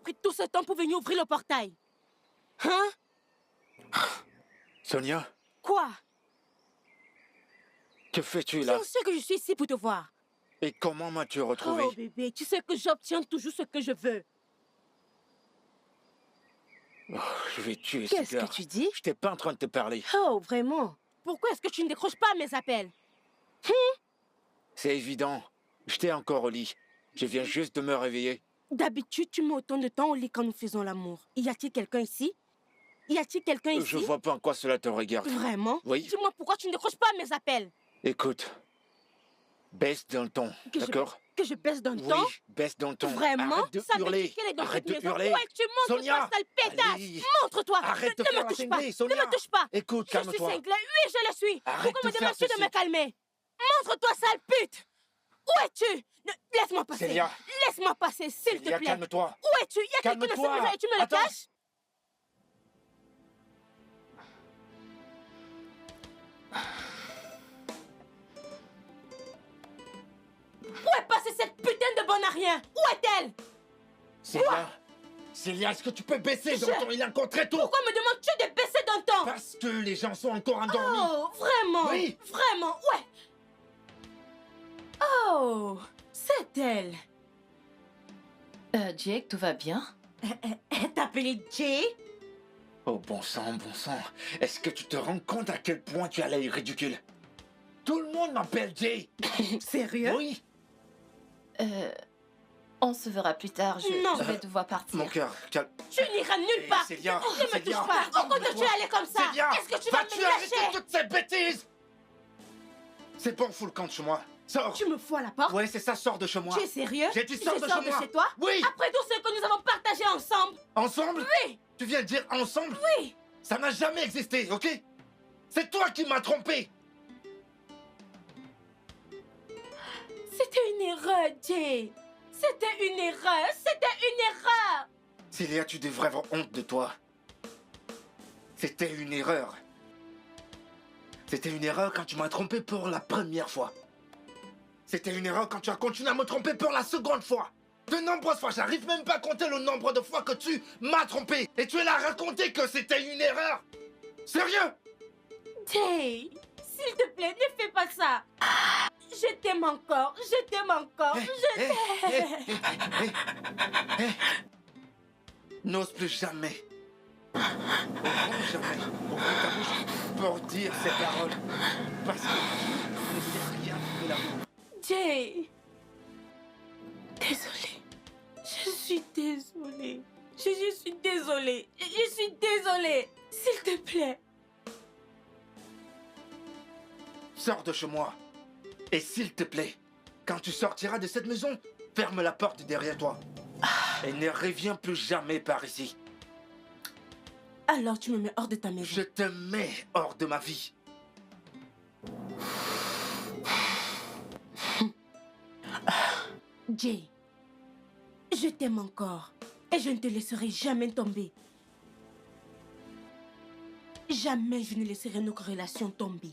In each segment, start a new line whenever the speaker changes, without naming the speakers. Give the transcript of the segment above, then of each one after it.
pris tout ce temps pour venir ouvrir le portail? Hein?
Sonia?
Quoi?
Que fais-tu là?
Bien sûr que je suis ici pour te voir.
Et comment m'as-tu retrouvé?
Oh bébé, tu sais que j'obtiens toujours ce que je veux.
Oh, je vais tuer
Qu'est-ce
ce gars.
que tu dis?
Je n'étais pas en train de te parler.
Oh, vraiment? Pourquoi est-ce que tu ne décroches pas mes appels?
C'est évident. J'étais encore au lit. Je viens juste de me réveiller.
D'habitude, tu mets autant de temps au lit quand nous faisons l'amour. Y a-t-il quelqu'un ici? Y a-t-il quelqu'un ici?
Je vois pas en quoi cela te regarde.
Vraiment?
Oui.
Dis-moi pourquoi tu ne décroches pas mes appels?
Écoute, baisse d'un ton, d'accord?
Que je baisse d'un
Oui,
ton?
baisse d'un ton.
Vraiment?
Arrête de
Ça
hurler.
veut dire qu'elle est dans
Arrête
cette
de
maison.
hurler.
Ouais, tu montres
Sonia,
toi, sale pétasse.
allez.
Montre-toi.
Arrête de
Ne
faire
me
la
touche pas.
cinglée, Sonia.
Ne me touche pas.
Écoute,
Je suis
calme-toi.
cinglée. Oui, je le suis.
Arrête
Pourquoi
de
me
faire
demandes-tu de
ceci.
me calmer? Montre-toi, sale pute. Où es-tu? Laisse-moi passer.
Célia.
Laisse-moi passer, s'il te
Célia,
plaît.
calme-toi.
Où es-tu? Y a quelqu'un dans cette
Calme-toi.
maison et tu me le
Attends.
caches? Où est passée cette putain de bonne à rien? Où est-elle?
Célia. Célia, est-ce que tu peux baisser d'un ton? Il est encore très tôt.
Pourquoi me demandes-tu de baisser d'un ton?
Parce que les gens sont encore endormis.
Oh, vraiment?
Oui.
Vraiment, ouais. Oh, c'est elle.
Jake, tout va bien?
Elle t'appelait Jay?
Oh, bon sang, bon sang. Est-ce que tu te rends compte à quel point tu as l'air ridicule? Tout le monde m'appelle Jay.
Sérieux?
Oui.
On se verra plus tard,
Non.
je vais devoir partir.
Mon cœur, calme.
Tu n'iras nulle part.
Célia,
Ne me
Célia,
touche pas. Au compte tu aller comme ça.
Célia,
Est-ce que tu vas
vas-tu
me
arrêter
lâcher?
toutes ces bêtises? C'est bon, fous le camp de chez moi. Sors.
Tu me fous à la porte?
Ouais, c'est ça, sors de chez moi.
Tu es sérieux?
J'ai dit sors
Je
de
sors
chez moi.
chez toi?
Oui.
Après tout ce que nous avons partagé ensemble?
Ensemble?
Oui.
Tu viens de dire ensemble?
Oui.
Ça n'a jamais existé, ok? C'est toi qui m'as trompé.
C'était une erreur, Jay. C'était une erreur. C'était une erreur.
Célia, tu devrais avoir honte de toi. C'était une erreur. C'était une erreur quand tu m'as trompé pour la première fois. C'était une erreur quand tu as continué à me tromper pour la seconde fois. De nombreuses fois, j'arrive même pas à compter le nombre de fois que tu m'as trompé. Et tu es là à raconter que c'était une erreur. Sérieux?
Jay, s'il te plaît, ne fais pas ça. Je t'aime encore. Je t'aime encore. Je t'aime.
N'ose plus jamais. Au grand jamais. Ouvrir ta bouche pour dire ces paroles. Parce que tu ne sais rien de l'amour.
Jay. Désolée. Je suis désolée. Je suis désolée. Je suis désolée. S'il te plaît.
Sors de chez moi. Et s'il te plaît, quand tu sortiras de cette maison, ferme la porte derrière toi. Et ne reviens plus jamais par ici.
Alors tu me mets hors de ta maison.
Je te mets hors de ma vie.
Jay, je t'aime encore. Et je ne te laisserai jamais tomber. Jamais je ne laisserai notre relation tomber.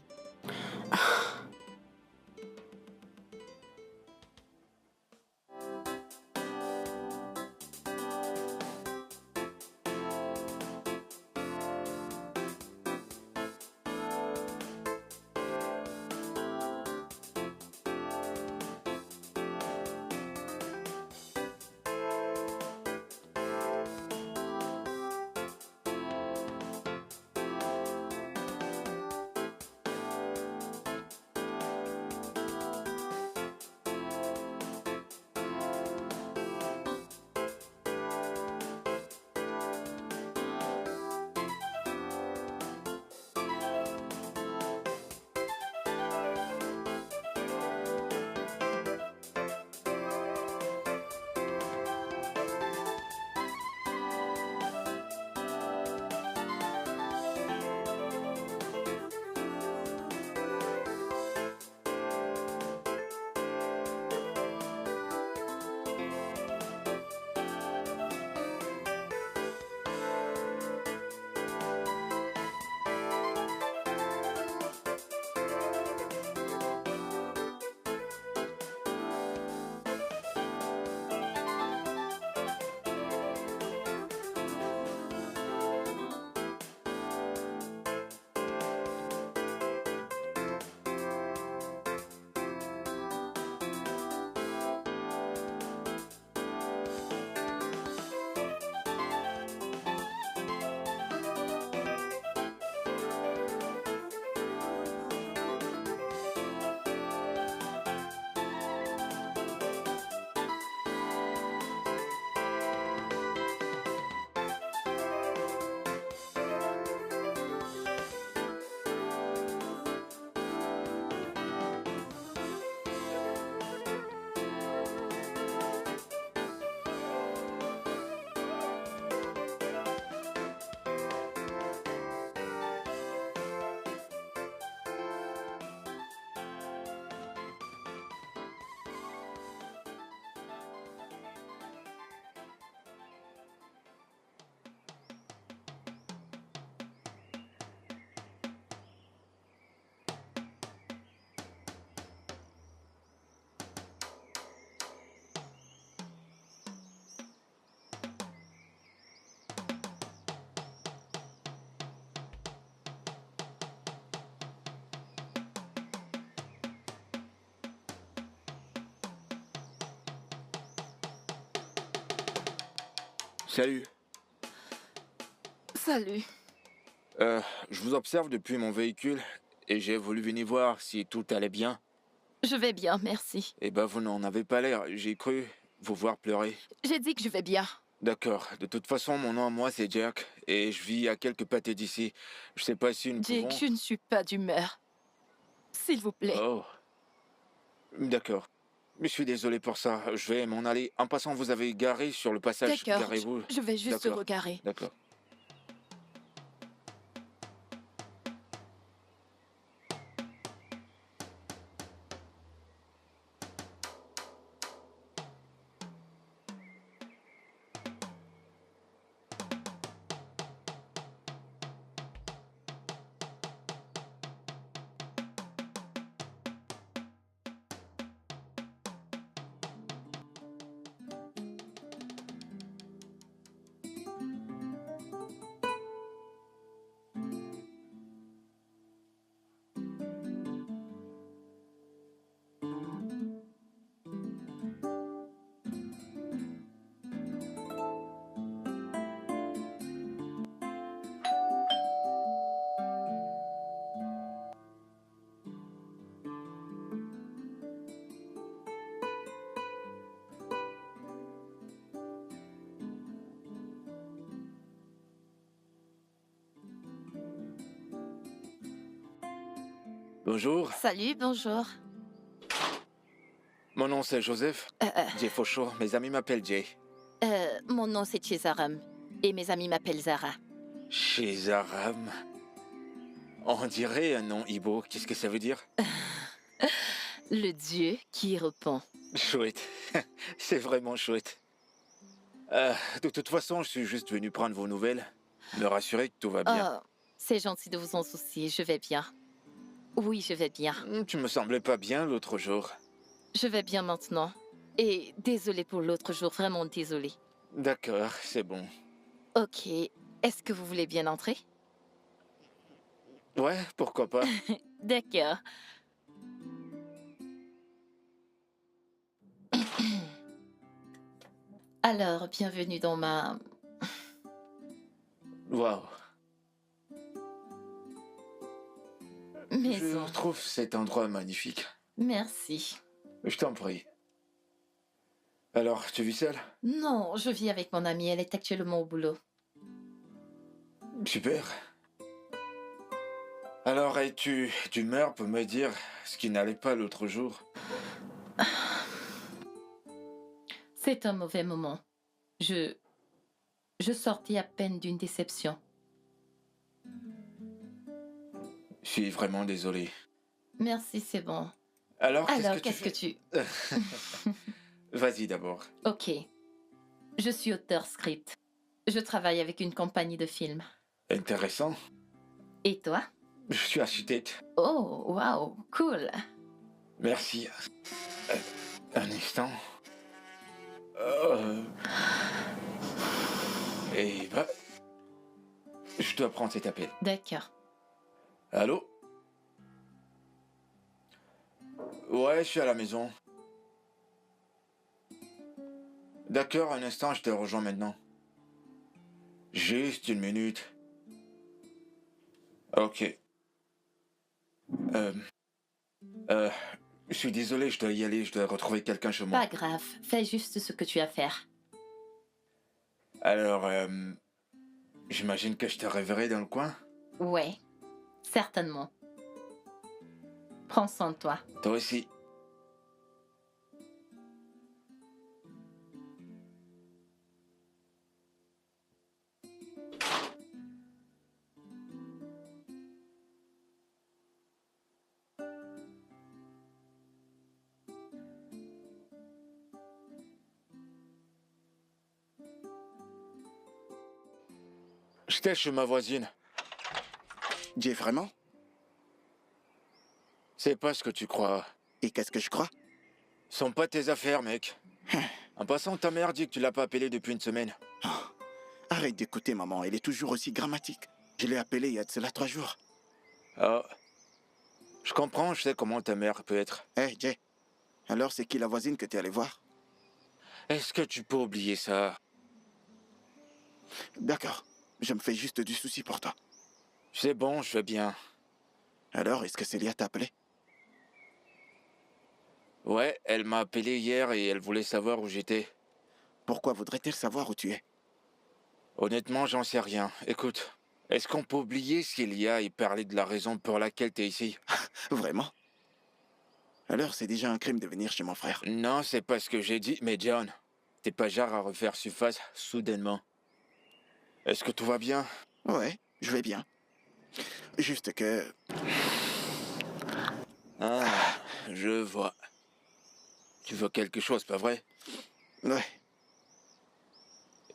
Salut.
Salut.
Je vous observe depuis mon véhicule et j'ai voulu venir voir si tout allait bien.
Je vais bien, merci.
Eh ben, vous n'en avez pas l'air. J'ai cru vous voir pleurer.
J'ai dit que je vais bien.
D'accord. De toute façon, mon nom à moi, c'est Jack et je vis à quelques pâtés d'ici. Je sais pas si nous
Jake,
pouvons...
je ne suis pas d'humeur. S'il vous plaît.
Oh. D'accord. Je suis désolé pour ça. Je vais m'en aller. En passant, vous avez garé sur le passage.
D'accord,
Garez-vous.
je vais juste
D'accord.
regarder.
D'accord. Bonjour.
Salut, bonjour.
Mon nom, c'est Joseph. Jay Fauchot. Mes amis m'appellent Jay.
Mon nom c'est Chesaram. Et mes amis m'appellent Zara.
Chesaram. On dirait un nom Ibo. Qu'est-ce que ça veut dire?
Le dieu qui répond.
Chouette. C'est vraiment chouette. De toute façon, je suis juste venu prendre vos nouvelles. Me rassurer que tout va bien.
Oh, c'est gentil de vous en soucier, je vais bien. Oui, je vais bien.
Tu me semblais pas bien l'autre jour.
Je vais bien maintenant. Et désolé pour l'autre jour, vraiment désolé.
D'accord, c'est bon.
Ok, est-ce que vous voulez bien entrer?
Ouais, pourquoi pas.
D'accord. Alors, bienvenue dans ma...
Waouh.
maison.
Je trouve cet endroit magnifique.
Merci.
Je t'en prie. Alors, tu vis seule?
Non, je vis avec mon amie, elle est actuellement au boulot.
Super. Alors, es-tu d'humeur pour me dire ce qui n'allait pas l'autre jour?
C'est un mauvais moment. Je sortais à peine d'une déception.
Je suis vraiment désolé.
Merci, c'est bon.
Alors,
Alors,
qu'est-ce que
tu...
Vas-y d'abord.
Ok. Je suis auteur script. Je travaille avec une compagnie de films.
Intéressant.
Et toi?
Je suis architecte.
Oh, waouh, cool.
Merci. Un instant. Et bah... Je dois prendre cet appel.
D'accord.
Allô? Ouais, je suis à la maison. D'accord, un instant, je te rejoins maintenant. Juste une minute. Ok. Je suis désolé, je dois y aller, je dois retrouver quelqu'un chez moi.
Pas grave, fais juste ce que tu as à faire.
Alors, j'imagine que je te reverrai dans le coin.
Ouais, certainement. Prends soin de toi.
Toi aussi. J'étais chez ma voisine.
Jay, vraiment?
C'est pas ce que tu crois.
Et qu'est-ce que je crois?
Ce sont pas tes affaires, mec. En passant, ta mère dit que tu l'as pas appelée depuis une semaine.
Oh, arrête d'écouter, maman. Elle est toujours aussi grammatique. Je l'ai appelée il y a de cela 3 jours.
Ah. Je comprends, je sais comment ta mère peut être.
Hé, Jay. Alors, c'est qui la voisine que t'es allé voir?
Est-ce que tu peux oublier ça?
D'accord. Je me fais juste du souci pour toi.
C'est bon, je vais bien.
Alors, est-ce que Célia t'a appelé?
Ouais, elle m'a appelé hier et elle voulait savoir où j'étais.
Pourquoi voudrait-elle savoir où tu es?
Honnêtement, j'en sais rien. Écoute, est-ce qu'on peut oublier Célia et parler de la raison pour laquelle t'es ici?
Vraiment? Alors, c'est déjà un crime de venir chez mon frère.
Non, c'est pas ce que j'ai dit, mais John, t'es pas genre à refaire surface soudainement. Est-ce que tout va bien?
Ouais, je vais bien. Juste que...
Ah, je vois. Tu veux quelque chose, pas vrai?
Ouais,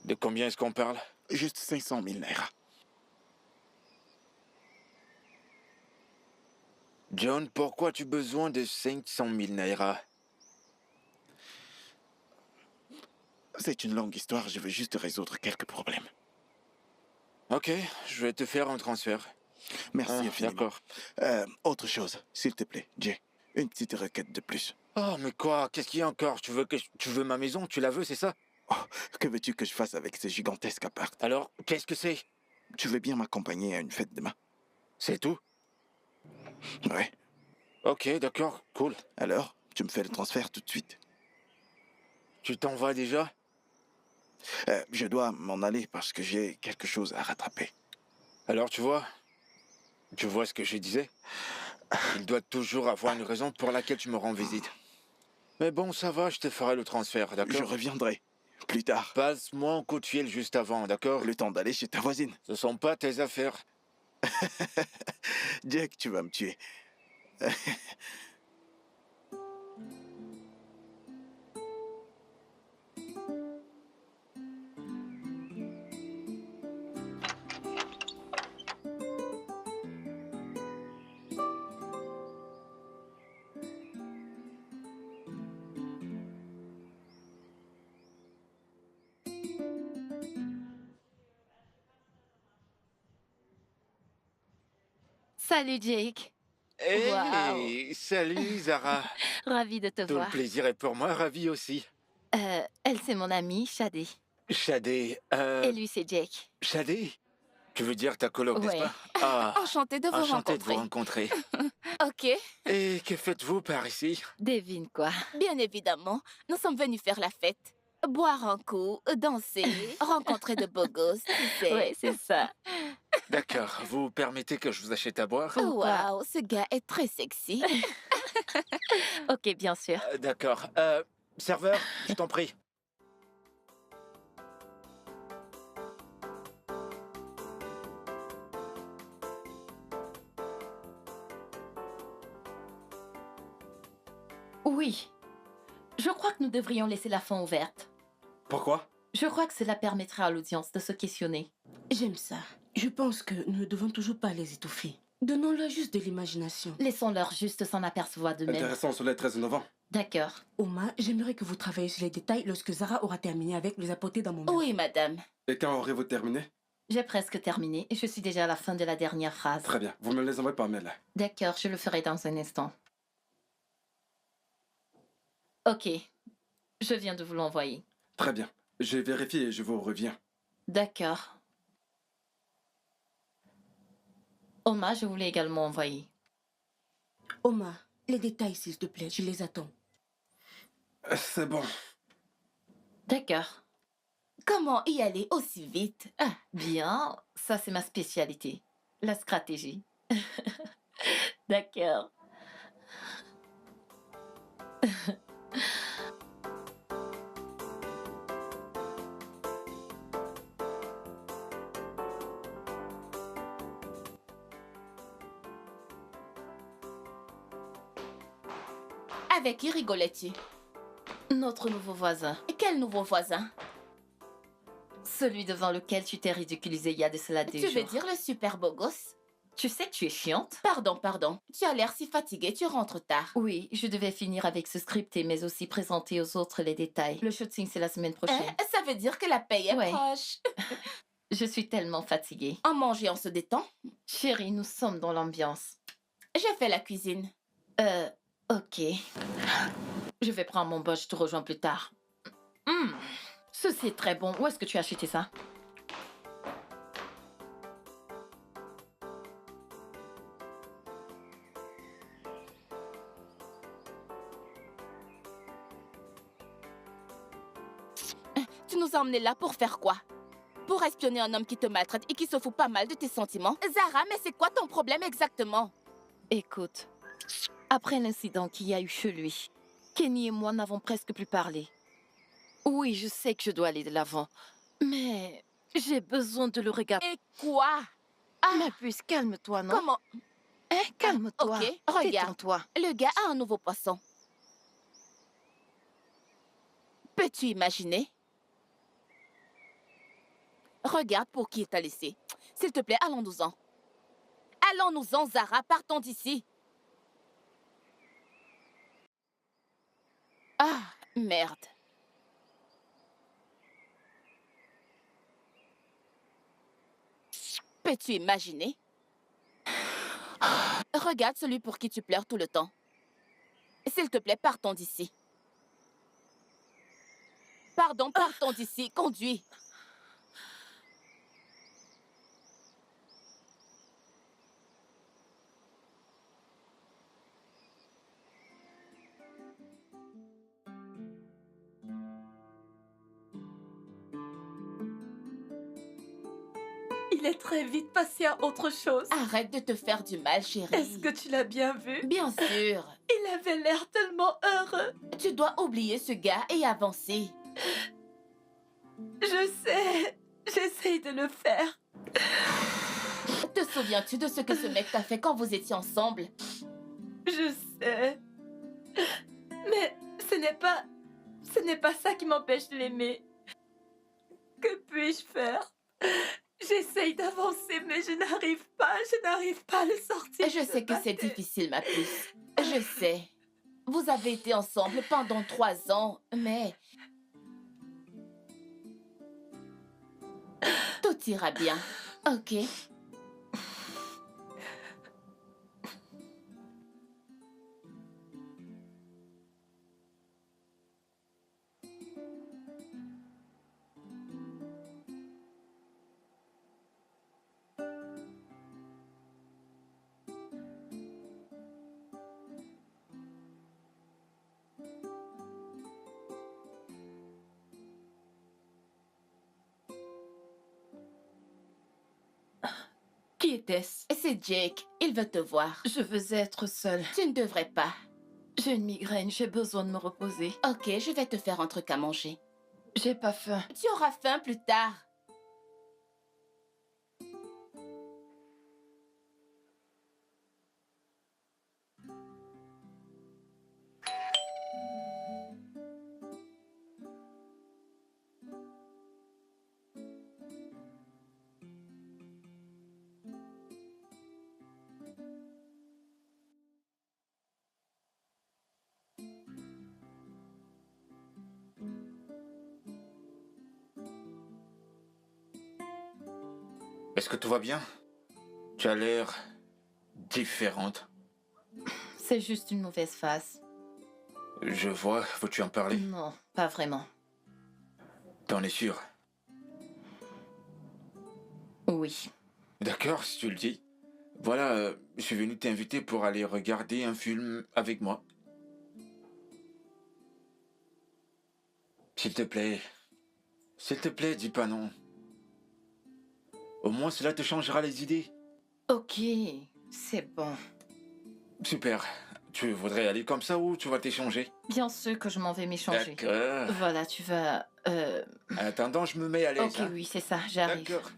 De combien est-ce qu'on parle?
juste 500 000 naira.
John, pourquoi as-tu besoin de 500 000 naira?
C'est une longue histoire, je veux juste résoudre quelques problèmes.
Ok, je vais te faire un transfert.
Merci
Ah,
infiniment.
d'accord.
Autre chose, s'il te plaît, Jay. Une petite requête de plus.
Oh, mais quoi? Qu'est-ce qu'il y a encore? Tu veux ma maison? Tu la veux, c'est ça?
Oh, que veux-tu que je fasse avec ce gigantesque appart?
Alors, qu'est-ce que c'est?
Tu veux bien m'accompagner à une fête demain?
C'est tout?
Ouais.
Ok, d'accord, cool.
Alors, tu me fais le transfert tout de suite.
Tu t'en vas déjà?
Je dois m'en aller parce que j'ai quelque chose à rattraper.
Alors, tu vois ce que je disais? Il doit toujours avoir une raison pour laquelle tu me rends visite. Mais bon, ça va, je te ferai le transfert,
Je
d'accord?
reviendrai plus tard.
Passe-moi un coup de fil juste avant, d'accord?
Le temps d'aller chez ta voisine.
Ce sont pas tes affaires.
Jack, tu vas me tuer.
Salut Jake.
Hey,
Waouh.
salut Zara.
Ravie de te
Tout le
voir.
plaisir est pour moi, ravi aussi.
Elle, c'est mon amie, Shadé.
Shadé,
Et lui, c'est Jake.
Shadé? Tu veux dire ta coloc, n'est-ce
Ouais.
pas? Ah,
Enchantée de vous
enchanté de vous
rencontrer.
rencontrer.
Ok,
Et que faites-vous par ici?
Devine quoi.
bien évidemment, nous sommes venus faire la fête. Boire un coup, danser, rencontrer de beaux gosses, tu sais.
Ouais, c'est ça.
D'accord, vous permettez que je vous achète à boire?
Pourquoi?
Waouh, ce gars est très sexy.
Ok, bien sûr.
D'accord. Serveur, je t'en prie.
Oui. Je crois que nous devrions laisser la fin ouverte.
Pourquoi?
Je crois que cela permettra à l'audience de se questionner.
J'aime ça. Je pense que nous ne devons toujours pas les étouffer. Donnons-leur juste de l'imagination.
Laissons-leur juste s'en apercevoir d'eux-mêmes.
Intéressant sur le 13 novembre.
D'accord.
Oma, j'aimerais que vous travailliez sur les détails lorsque Zara aura terminé avec les apporter dans mon mail.
Oui, madame.
Et quand aurez-vous terminé?
J'ai presque terminé et je suis déjà à la fin de la dernière phrase.
Très bien, vous me les envoyez par mail.
D'accord, je le ferai dans un instant. Ok. Je viens de vous l'envoyer.
Très bien, je vérifie et je vous reviens.
D'accord. Oma, je vous l'ai également envoyé.
Oma, les détails s'il te plaît, je les attends.
C'est bon.
D'accord.
Comment y aller aussi vite?
Ah, bien. Ça, c'est ma spécialité. La stratégie. D'accord.
Avec qui rigolais-tu?
Notre nouveau voisin.
Quel nouveau voisin?
Celui devant lequel tu t'es ridiculisé il y a de cela des
Tu veux
jours.
dire le super beau gosse?
Tu sais que tu es chiante?
Pardon. Tu as l'air si fatigué, tu rentres tard.
Oui, je devais finir avec ce script mais aussi présenter aux autres les détails. Le shooting, c'est la semaine prochaine.
Ça veut dire que la paye est
Ouais.
proche.
Je suis tellement fatiguée.
En manger, on se détend.
Chérie, nous sommes dans l'ambiance.
J'ai fait la cuisine.
Ok. Je vais prendre mon bol, je te rejoins plus tard. Ceci est très bon. Où est-ce que tu as acheté ça?
Tu nous as emmenés là pour faire quoi? Pour espionner un homme qui te maltraite et qui se fout pas mal de tes sentiments? Zara, mais c'est quoi ton problème exactement?
Écoute, après l'incident qu'il y a eu chez lui, Kenny et moi n'avons presque plus parlé. Oui, je sais que je dois aller de l'avant, mais j'ai besoin de le regarder.
Et quoi?
Ma puce, calme-toi, non?
Comment?
Hein, calme-toi.
Ok, regarde.
Détends-toi.
Le gars a un nouveau poisson. Peux-tu imaginer? Regarde pour qui il t'a laissé. S'il te plaît, allons-nous-en. Allons-nous-en, Zara, partons d'ici. Ah, merde. Peux-tu imaginer? Regarde celui pour qui tu pleures tout le temps. S'il te plaît, partons d'ici. Pardon, partons d'ici. Conduis.
Il est très vite passé à autre chose.
Arrête de te faire du mal, chérie.
Est-ce que tu l'as bien vu?
Bien sûr.
Il avait l'air tellement heureux.
Tu dois oublier ce gars et avancer.
Je sais. J'essaye de le faire.
Te souviens-tu de ce que ce mec t'a fait quand vous étiez ensemble?
Je sais. Mais ce n'est pas ça qui m'empêche de l'aimer. Que puis-je faire? J'essaye d'avancer, mais je n'arrive pas à le sortir.
Je sais que c'est difficile, ma puce. Je sais. Vous avez été ensemble pendant 3 ans, mais... Tout ira bien, ok?
Qui était-ce?
C'est Jake, il veut te voir.
Je veux être seule.
Tu ne devrais pas.
J'ai une migraine, j'ai besoin de me reposer.
Ok, je vais te faire un truc à manger.
J'ai pas faim.
Tu auras faim plus tard.
Est-ce que tout va bien? Tu as l'air différente.
C'est juste une mauvaise phase.
Je vois, veux-tu en parler?
Non, pas vraiment.
T'en es sûr?
Oui.
D'accord, si tu le dis. Voilà, je suis venu t'inviter pour aller regarder un film avec moi. S'il te plaît, dis pas non. Au moins cela te changera les idées.
Ok, c'est bon.
Super. Tu voudrais aller comme ça ou tu vas t'échanger?
Bien sûr que je m'en vais m'échanger.
D'accord.
Voilà, tu vas...
En attendant, je me mets à l'aise.
Ok,
hein.
oui, c'est ça, j'arrive.
D'accord.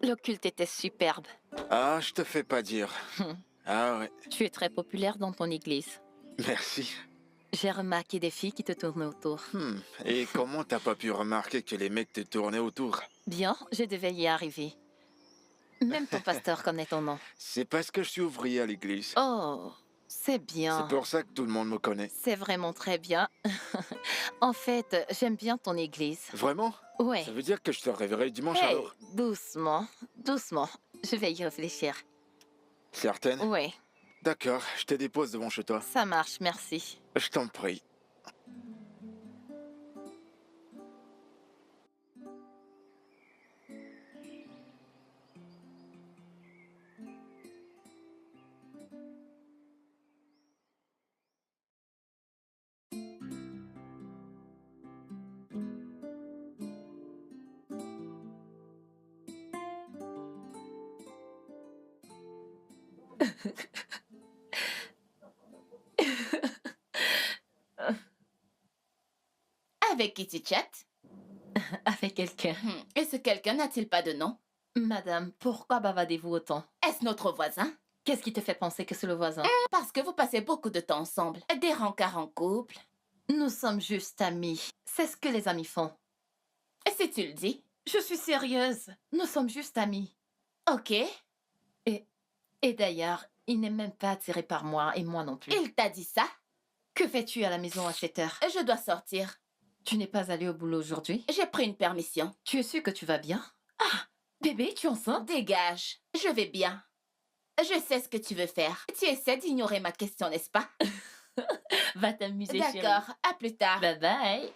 Le culte était superbe.
Ah, je te fais pas dire. Ah ouais,
Tu es très populaire dans ton église.
merci.
J'ai remarqué des filles qui te tournaient autour.
Et comment t'as pas pu remarquer que les mecs te tournaient autour?
Bien, je devais y arriver. Même ton pasteur connaît ton nom.
C'est parce que je suis ouvrier à l'église.
Oh, c'est bien.
C'est pour ça que tout le monde me connaît.
C'est vraiment très bien. En fait, j'aime bien ton église.
Vraiment?
Ouais.
Ça veut dire que je te réveillerai dimanche
Hey,
alors?
doucement, doucement. Je vais y réfléchir.
Certaine?
Ouais,
D'accord, je te dépose devant chez toi.
ça marche, merci.
Je t'en prie.
Avec qui tu chattes?
Avec quelqu'un.
Et ce quelqu'un n'a-t-il pas de nom?
Madame, pourquoi bavardez-vous autant?
Est-ce notre voisin?
Qu'est-ce qui te fait penser que c'est le voisin?
Parce que vous passez beaucoup de temps ensemble. Des rencarts en couple.
Nous sommes juste amis. C'est ce que les amis font.
Et si tu le dis?
Je suis sérieuse. Nous sommes juste amis.
Ok.
Et d'ailleurs, il n'est même pas attiré par moi et moi non plus.
Il t'a dit ça?
Que fais-tu à la maison à cette heure?
Je dois sortir.
Tu n'es pas allé au boulot aujourd'hui?
J'ai pris une permission.
Tu es sûr que tu vas bien? Ah, bébé, tu es enceinte?
Dégage. Je vais bien. Je sais ce que tu veux faire. Tu essaies d'ignorer ma question, n'est-ce pas?
Va t'amuser, chérie.
D'accord. À plus tard.
Bye bye.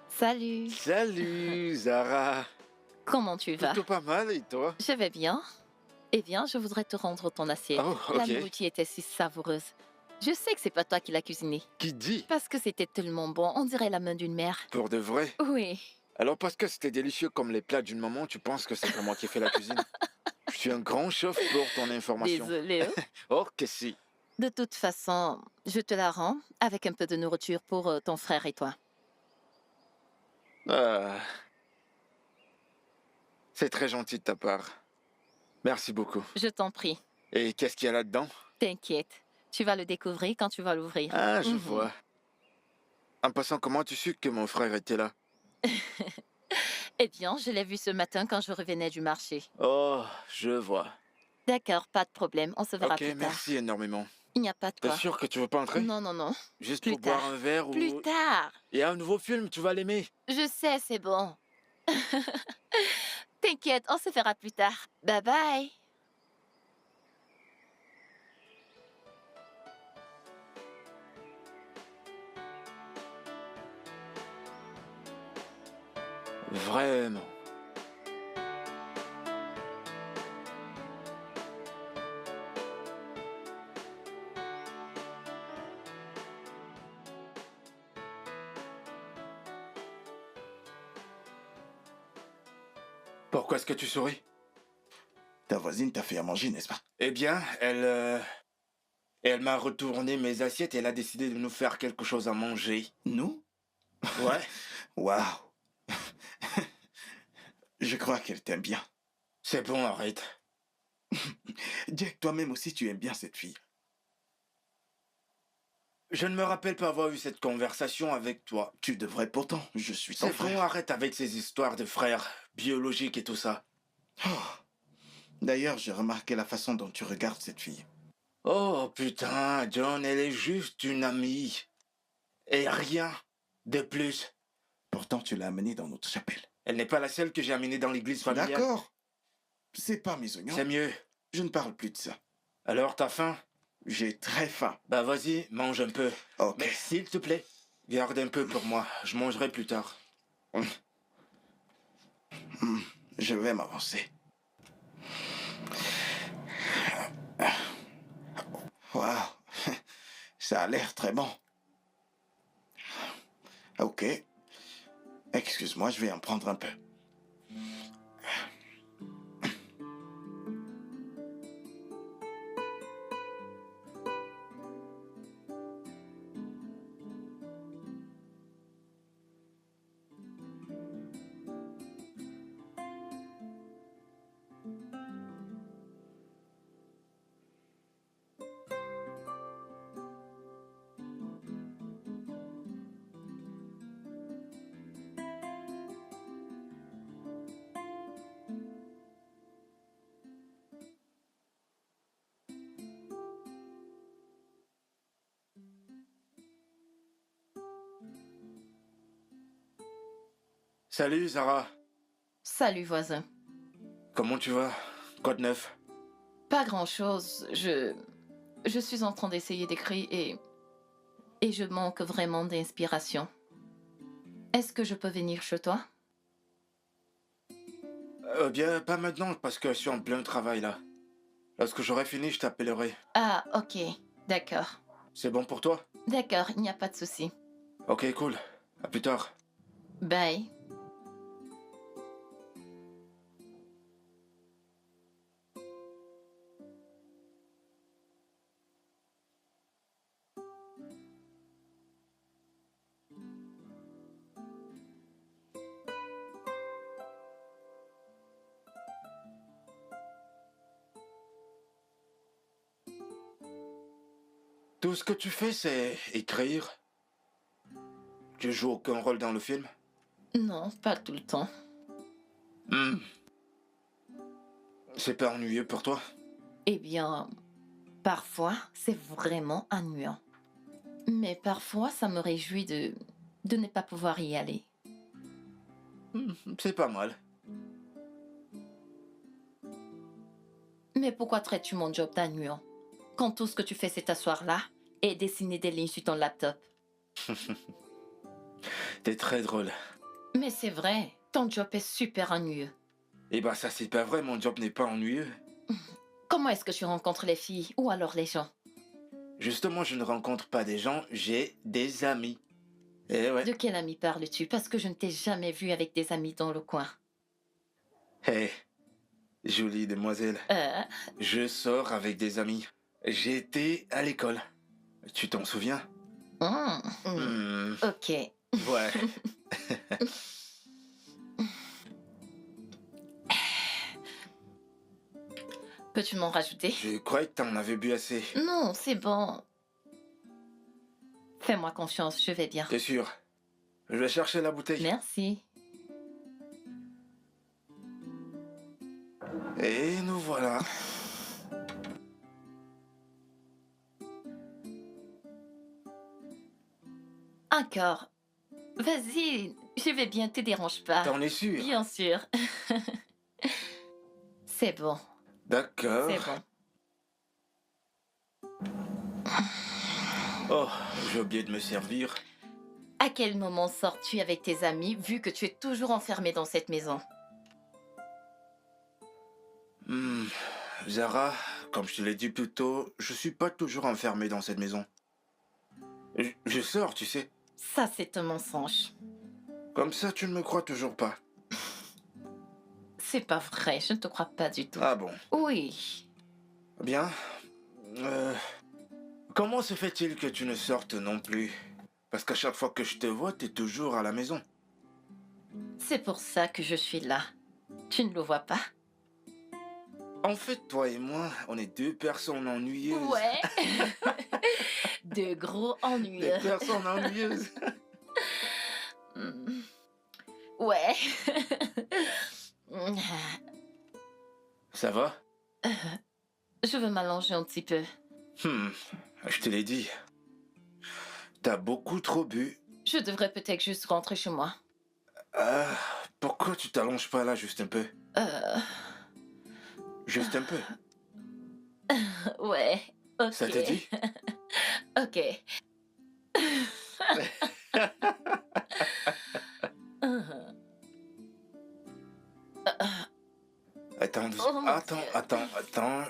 Salut.
Salut, Zara.
Comment tu vas?
Plutôt pas mal, et toi?
Je vais bien. Eh bien, je voudrais te rendre ton assiette.
Oh,
La
ok.
nourriture était si savoureuse. Je sais que c'est pas toi qui l'as cuisinée.
Qui dit?
Parce que c'était tellement bon, on dirait la main d'une mère.
Pour de vrai?
Oui.
Alors parce que c'était délicieux comme les plats d'une maman, tu penses que c'est pas moi qui ai fait la cuisine? Je suis un grand chef pour ton information.
Désolée. hein.
Oh, que si.
De toute façon, je te la rends avec un peu de nourriture pour ton frère et toi.
Ah. C'est très gentil de ta part. Merci beaucoup.
Je t'en prie.
Et qu'est-ce qu'il y a là-dedans?
T'inquiète. Tu vas le découvrir quand tu vas l'ouvrir.
Ah, je
Mhm.
vois. En passant, comment tu su que mon frère était là?
Eh bien, je l'ai vu ce matin quand je revenais du marché.
Oh, je vois.
D'accord, pas de problème. On se verra
Ok,
plus tard.
merci énormément.
Il n'y a pas de
T'es
quoi.
sûr que tu veux pas entrer?
Non, non, non.
Juste
plus
pour boire
tard.
un verre ou...
Plus tard.
Il y a un nouveau film, tu vas l'aimer.
Je sais, c'est bon. T'inquiète, on se verra plus tard. Bye bye.
Vraiment. Pourquoi est-ce que tu souris?
Ta voisine t'a fait à manger, n'est-ce pas?
Eh bien, elle m'a retourné mes assiettes et elle a décidé de nous faire quelque chose à manger.
Nous?
Ouais.
Waouh! Je crois qu'elle t'aime bien.
C'est bon, arrête.
Jack, toi-même aussi, tu aimes bien cette fille.
Je ne me rappelle pas avoir eu cette conversation avec toi.
Tu devrais pourtant, je suis ton
C'est bon,
frère.
arrête avec ces histoires de frères biologiques et tout ça.
Oh. D'ailleurs, j'ai remarqué la façon dont tu regardes cette fille.
Oh putain, John, elle est juste une amie. Et rien de plus.
Pourtant, tu l'as amenée dans notre chapelle.
Elle n'est pas la seule que j'ai amenée dans l'église familiale.
D'accord. C'est pas mes oignons.
C'est mieux.
Je ne parle plus de ça.
Alors, t'as faim?
J'ai très faim.
Bah vas-y, mange un peu.
Ok.
Mais s'il te plaît, garde un peu pour moi. Je mangerai plus tard.
Je vais m'avancer. Waouh, ça a l'air très bon. Ok. Excuse-moi, je vais en prendre un peu.
Salut Zara,
Salut, voisin.
comment tu vas? Quoi de neuf?
Pas grand-chose. Je suis en train d'essayer d'écrire et je manque vraiment d'inspiration. Est-ce que je peux venir chez toi?
Bien, pas maintenant, parce que je suis en plein travail là. Lorsque j'aurai fini, je t'appellerai.
Ah, ok. D'accord.
C'est bon pour toi?
D'accord, il n'y a pas de souci.
Ok, cool. À plus tard.
Bye.
Tout ce que tu fais, c'est écrire. Tu joues aucun rôle dans le film?
Non, pas tout le temps.
Hmm. C'est pas ennuyeux pour toi?
Eh bien, parfois, c'est vraiment ennuyant. Mais parfois, ça me réjouit de ne pas pouvoir y aller.
C'est pas mal.
Mais pourquoi traites-tu mon job d'ennuyant quand tout ce que tu fais, c'est t'asseoir là et dessiner des lignes sur ton laptop?
T'es très drôle.
Mais c'est vrai, ton job est super ennuyeux.
Eh bah ça c'est pas vrai, mon job n'est pas ennuyeux.
Comment est-ce que tu rencontres les filles ou alors les gens?
Justement, je ne rencontre pas des gens, j'ai des amis. Eh ouais.
De quel ami parles-tu? Parce que je ne t'ai jamais vu avec des amis dans le coin.
Hé, jolie demoiselle.
Euh,
Je sors avec des amis. J'étais à l'école. Tu t'en souviens?
Ok.
Ouais.
Peux-tu m'en rajouter?
Je croyais que t'en avais bu assez.
Non, c'est bon. Fais-moi confiance, je vais bien.
T'es sûr? Je vais chercher la bouteille.
Merci.
Et nous voilà.
Encore. Vas-y, je vais bien, te dérange pas.
T'en es sûr?
Bien sûr. C'est bon,
D'accord.
c'est bon.
Oh, j'ai oublié de me servir.
À quel moment sors-tu avec tes amis vu que tu es toujours enfermé dans cette maison?
Zara, comme je te l'ai dit plus tôt, je suis pas toujours enfermé dans cette maison. Je sors, tu sais.
Ça, c'est un mensonge.
Comme ça, tu ne me crois toujours pas.
C'est pas vrai, je ne te crois pas du tout.
Ah bon?
Oui.
Bien. Comment se fait-il que tu ne sortes non plus? Parce qu'à chaque fois que je te vois, t'es toujours à la maison.
C'est pour ça que je suis là. Tu ne le vois pas?
En fait, toi et moi, on est deux personnes ennuyeuses.
Ouais. De gros
Des
ennuyeux.
personnes ennuyeuses.
Hmm. Ouais.
Ça va?
Je veux m'allonger un petit peu.
Je te l'ai dit. T'as beaucoup trop bu.
Je devrais peut-être juste rentrer chez moi.
Ah, pourquoi tu t'allonges pas là juste un peu?
Euh...
Juste un peu.
Ouais.
Ok.
Ça te dit?
Ok.
Attends,
Oh, mon
attends,
Dieu.
attends.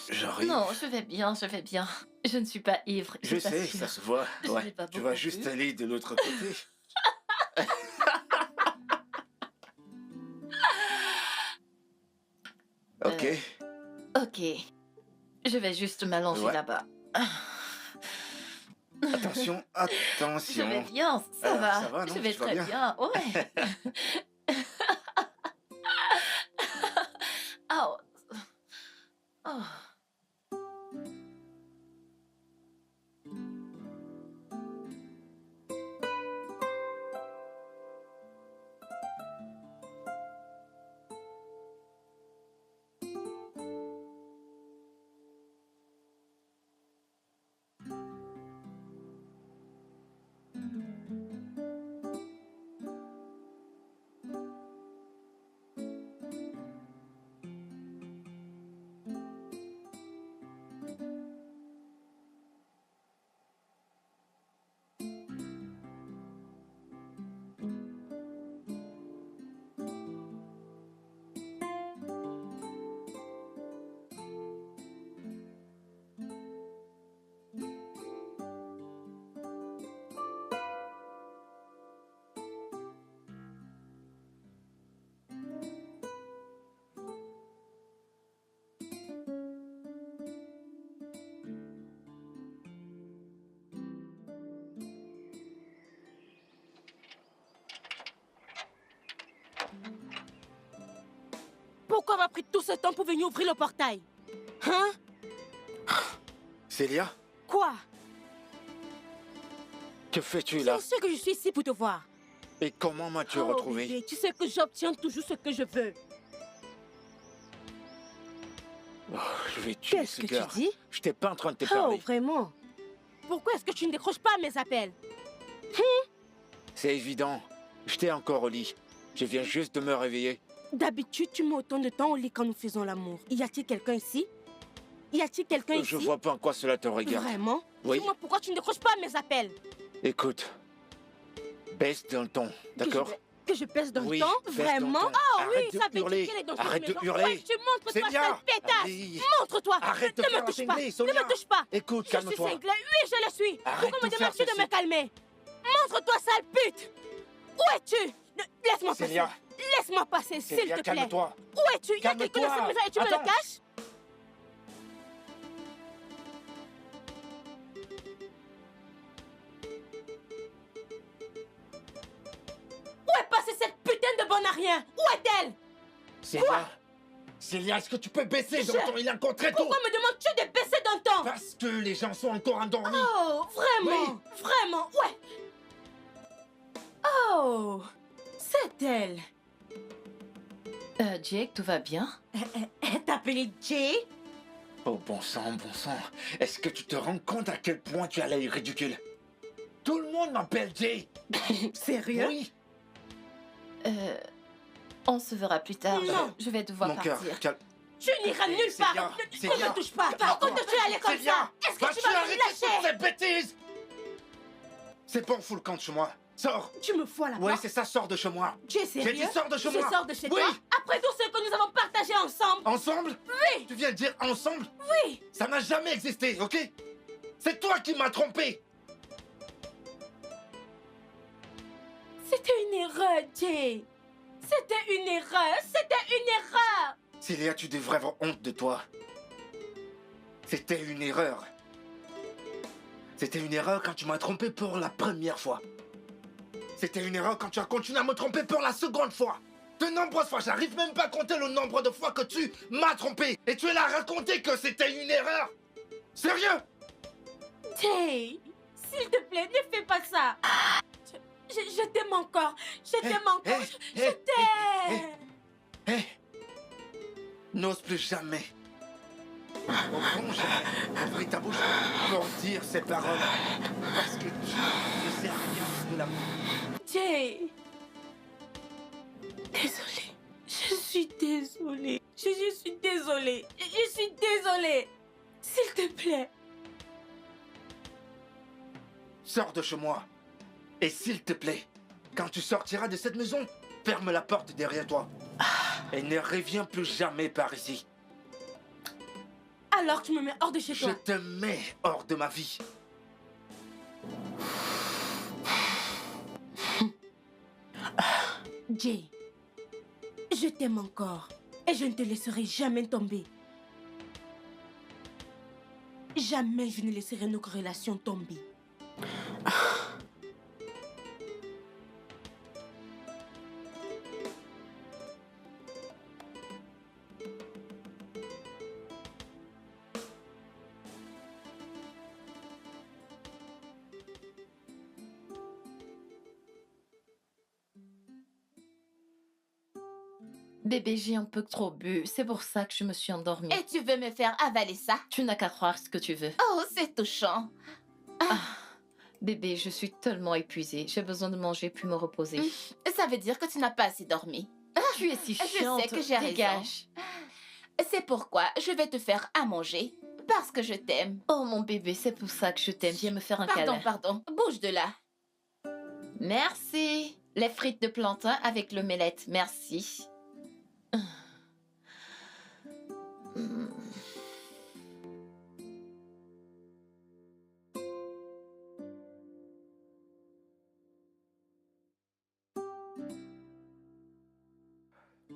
J'arrive.
Non, je vais bien, je vais bien. Je ne suis pas ivre,
Je sais,
t'assure.
ça se voit.
Je
Ouais.
n'ai pas
Tu vas
beaucoup
juste
bu.
aller de l'autre côté. Ok.
Ok. Je vais juste m'allonger
Ouais.
là-bas.
Attention,
Je
attention.
vais bien, ça va.
Ça va, non?
Je vais
Tu vas
très
bien?
bien. Ouais. Oh. Oh.
Pourquoi avoir pris tout ce temps pour venir ouvrir le portail? Hein?
Célia,
Quoi?
que fais-tu
Bien
là?
sûr que je suis ici pour te voir.
Et comment m'as-tu
Oh,
retrouvé?
bébé, tu sais que j'obtiens toujours ce que je veux.
Oh, je vais tuer
Qu'est-ce
ce
que tu
gars.
dis?
Je t'ai pas en train de te
Oh,
parler.
vraiment? Pourquoi est-ce que tu ne décroches pas mes appels?
C'est évident. J'étais encore au lit. Je viens juste de me réveiller.
D'habitude, tu mets autant de temps au lit quand nous faisons l'amour. Y a-t-il quelqu'un ici? Y a-t-il quelqu'un ici?
Je vois pas en quoi cela te regarde.
Vraiment?
Oui.
Dis-moi pourquoi tu ne décroches pas mes appels?
Écoute, baisse dans le ton, d'accord?
Que je pèse dans
Oui,
le temps?
baisse dans le
Vraiment?
ton.
Oh
Arrête
oui,
de
ça veut
hurler.
dire qu'elle est dans
Arrête
cette
de
maison.
hurler.
Ouais, tu montres-toi,
Célia,
sale pétasse!
allez.
Montre-toi!
Arrête de
Ne
faire
me
la
touche pas!
cinglée,
Ne
Sonia.
me touche pas!
Écoute,
Je suis
calme-toi.
cinglée, oui, je le suis!
Arrête
Pourquoi me
de faire
demandes-tu de
ceci.
me calmer? Montre-toi, sale pute! Où es-tu? Laisse-moi passer!
Célia.
Laisse-moi passer, s'il
Célia,
te plaît!
calme-toi.
Où es-tu? Il y a quelqu'un dans
Calme-toi.
cette maison et tu me le
Attends.
caches? Où est passée cette putain de bonne à rien? Où est-elle?
Célia, Célia, est-ce que tu peux baisser dans ton... Il est encore très tôt.
Pourquoi me demandes-tu de baisser d'un temps?
Parce que les gens sont encore endormis.
Oh, vraiment? Vraiment? Ouais! Oh! C'est elle!
Jake, tout va bien?
Elle t'appelait Jay?
Oh bon sang, bon sang. Est-ce que tu te rends compte à quel point tu as l'air ridicule? Tout le monde m'appelle Jay.
Sérieux?
Oui.
On se verra plus tard.
Non.
Je vais devoir
Mon cœur,
partir.
calme.
Tu n'iras nulle
Célia,
part! Ne
Célia,
me touche pas!
calme-toi.
Pourquoi tu es allé comme
Célia,
ça? Est-ce que
vas-tu
tu vas me
arrêter toutes
lâcher?
ces bêtises? C'est bon, fous le camp de chez moi. Sors.
Tu me fous à la
Ouais,
porte?
c'est ça, sors de chez moi.
Tu es
J'ai
sérieux?
dit sors de chez moi.
Je sors de chez
Oui.
toi? Après tout ce que nous avons partagé ensemble?
Ensemble?
Oui!
Tu viens de dire ensemble?
Oui!
Ça n'a jamais existé, ok? C'est toi qui m'as trompé.
C'était une erreur, Jay! C'était une erreur! C'était une erreur!
Célia, tu devrais avoir honte de toi. C'était une erreur. C'était une erreur quand tu m'as trompé pour la première fois. C'était une erreur quand tu as continué à me tromper pour la seconde fois. De nombreuses fois, j'arrive même pas à compter le nombre de fois que tu m'as trompé. Et tu es là à raconter que c'était une erreur. Sérieux?
Jay! S'il te plaît, ne fais pas ça! Je t'aime encore! Je t'aime encore! Je t'aime!
Hé! N'ose plus jamais. Au fond, jamais ouvrir ta bouche pour dire ces paroles. Parce que tu ne sais rien de l'amour.
Jay! Désolée. Je suis désolée. Je suis désolée. Je suis désolée. S'il te plaît,
sors de chez moi. Et s'il te plaît, quand tu sortiras de cette maison, ferme la porte derrière toi. Et ne reviens plus jamais par ici.
Alors tu me mets hors de chez
Je
toi.
te mets hors de ma vie.
Jay, je t'aime encore et je ne te laisserai jamais tomber. Jamais je ne laisserai nos relations tomber.
Bébé, j'ai un peu trop bu. C'est pour ça que je me suis endormie.
Et tu veux me faire avaler ça?
Tu n'as qu'à croire ce que tu veux.
Oh, c'est touchant.
Bébé, je suis tellement épuisée. J'ai besoin de manger puis me reposer.
Ça veut dire que tu n'as pas assez dormi.
Tu es si
Je
chiante.
sais que j'ai raison.
Dégage.
C'est pourquoi je vais te faire à manger. Parce que je t'aime.
Oh mon bébé, c'est pour ça que je t'aime. Viens me faire un câlin.
Pardon. Bouge de là.
Merci. Les frites de plantain avec l'omelette. Merci.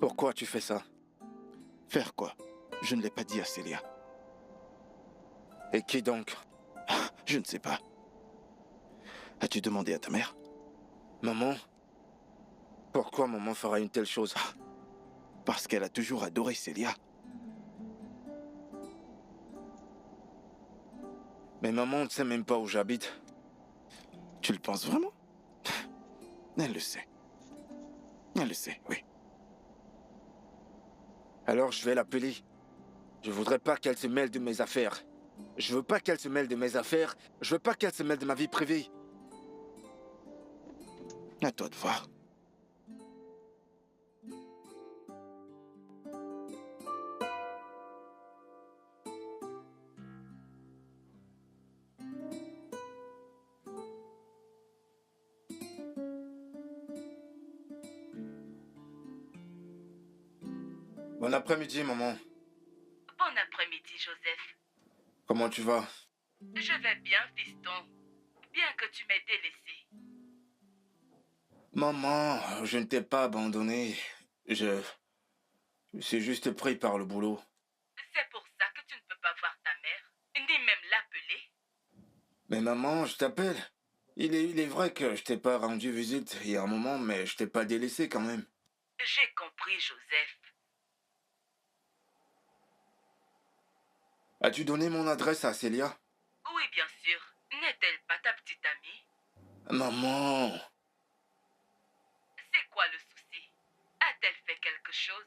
Pourquoi tu fais ça?
Faire quoi? Je ne l'ai pas dit à Célia.
Et qui donc?
Je ne sais pas. As-tu demandé à ta mère?
Maman? Pourquoi maman fera une telle chose?
Parce qu'elle a toujours adoré Célia.
Mais maman ne sait même pas où j'habite.
Tu le penses vraiment? Elle le sait. Elle le sait, oui.
Alors je vais l'appeler. Je voudrais pas qu'elle se mêle de mes affaires. Je veux pas qu'elle se mêle de mes affaires. Je veux pas qu'elle se mêle de ma vie privée.
À toi de voir.
Bon après-midi, maman.
Bon après-midi, Joseph.
Comment tu vas?
Je vais bien, fiston. Bien que tu m'aies délaissé.
Maman, je ne t'ai pas abandonné. Je suis juste pris par le boulot.
C'est pour ça que tu ne peux pas voir ta mère, ni même l'appeler.
Mais maman, je t'appelle. Il est vrai que je t'ai pas rendu visite il y a un moment, mais je t'ai pas délaissé quand même.
J'ai compris, Joseph.
As-tu donné mon adresse à Célia?
Oui, bien sûr. N'est-elle pas ta petite amie?
Maman,
C'est quoi le souci? A-t-elle fait quelque chose?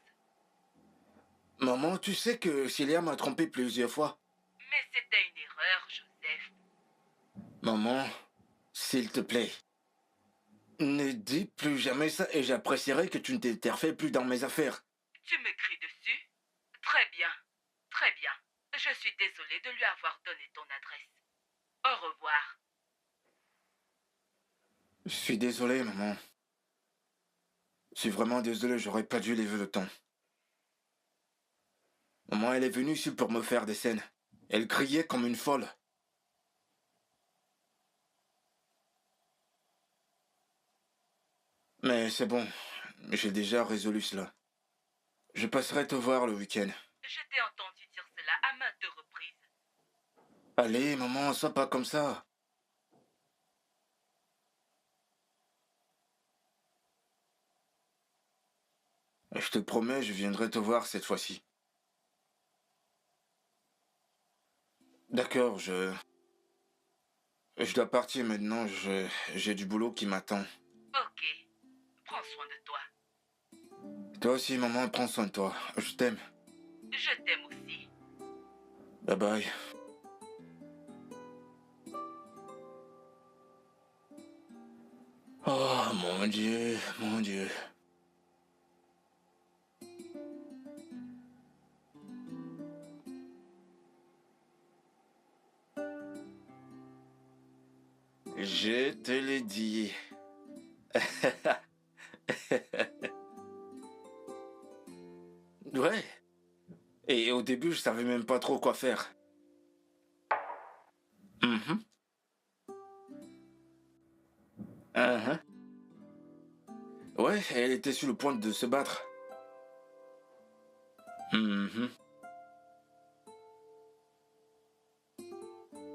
maman, tu sais que Célia m'a trompé plusieurs fois.
Mais c'était une erreur, Joseph.
Maman, s'il te plaît, ne dis plus jamais ça et j'apprécierais que tu ne t'interfères plus dans mes affaires.
Tu me cries dessus? Très bien. Très bien. Je suis désolée de lui avoir donné ton adresse. Au revoir.
Je suis désolé, maman. Je suis vraiment désolé, j'aurais pas dû lever le temps. Maman, elle est venue ici pour me faire des scènes. Elle criait comme une folle. Mais c'est bon, j'ai déjà résolu cela. Je passerai te voir le week-end.
Je t'ai entendu dire cela à maintes reprises.
Allez, maman, sois pas comme ça. Je te promets, je viendrai te voir cette fois-ci. D'accord, je dois partir maintenant, j'ai du boulot qui m'attend.
Ok. Prends soin de toi.
Toi aussi, maman, prends soin de toi. Je t'aime.
Je t'aime aussi.
Bye bye. Oh, mon Dieu, mon Dieu. Je te l'ai dit. Ouais. Et au début, je savais même pas trop quoi faire. Mhm. Mhm. Ouais, elle était sur le point de se battre. Mhm.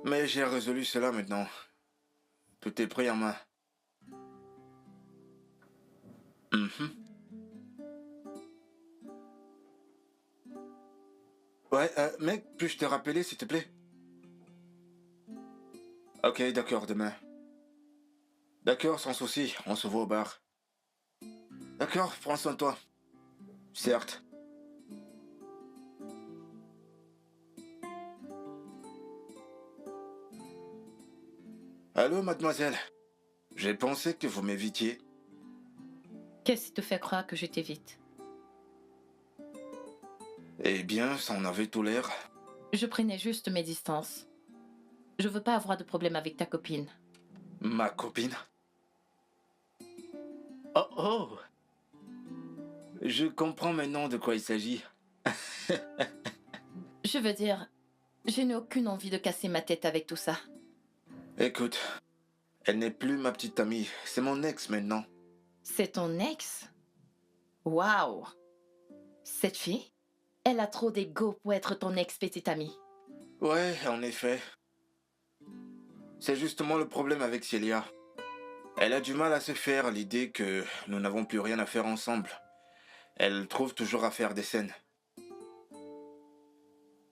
Mais j'ai résolu cela maintenant. Tout est pris en main. Mhm. Ouais, mec, puis-je te rappeler, s'il te plaît? Ok, d'accord, demain. D'accord, sans souci, on se voit au bar. D'accord, prends soin de toi. Certes. Allô, mademoiselle. J'ai pensé que vous m'évitiez.
Qu'est-ce qui te fait croire que je t'évite?
Eh bien, ça en avait tout l'air.
Je prenais juste mes distances. Je veux pas avoir de problème avec ta copine.
Ma copine? Oh oh! Je comprends maintenant de quoi il s'agit.
Je veux dire, je n'ai aucune envie de casser ma tête avec tout ça.
Écoute, elle n'est plus ma petite amie, c'est mon ex maintenant.
C'est ton ex? Waouh! Cette fille? Elle a trop d'ego pour être ton ex-petite amie.
Ouais, en effet. C'est justement le problème avec Célia. Elle a du mal à se faire à l'idée que nous n'avons plus rien à faire ensemble. Elle trouve toujours à faire des scènes.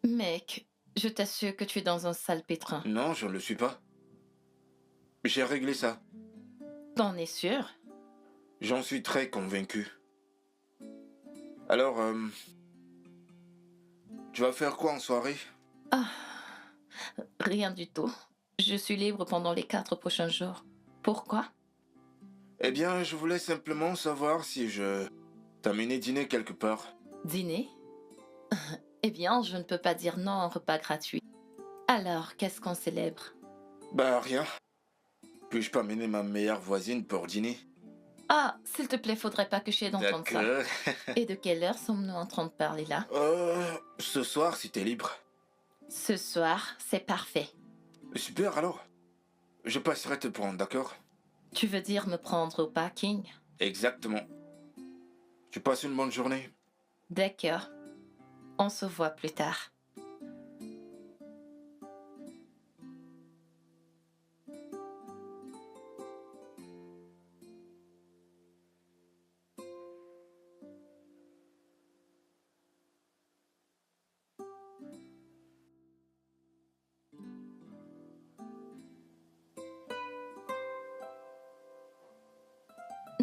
Mec, je t'assure que tu es dans un sale pétrin.
Non, je ne le suis pas. J'ai réglé ça.
T'en es sûr?
J'en suis très convaincu. Alors, tu vas faire quoi en soirée?
Ah, rien du tout. Je suis libre pendant les 4 prochains jours. Pourquoi?
Eh bien, je voulais simplement savoir si je t'amenais dîner quelque part.
Dîner? Eh bien, je ne peux pas dire non à un repas gratuit. Alors, qu'est-ce qu'on célèbre?
Bah, rien. Puis-je pas amener ma meilleure voisine pour dîner?
Ah, s'il te plaît, faudrait pas que j'aie d'entendre ça.
D'accord.
Et de quelle heure sommes-nous en train de parler là?
Ce soir, si t'es libre.
Ce soir, c'est parfait.
Super, alors. Je passerai te prendre, d'accord?
Tu veux dire me prendre au parking?
Exactement. Tu passes une bonne journée.
D'accord. On se voit plus tard.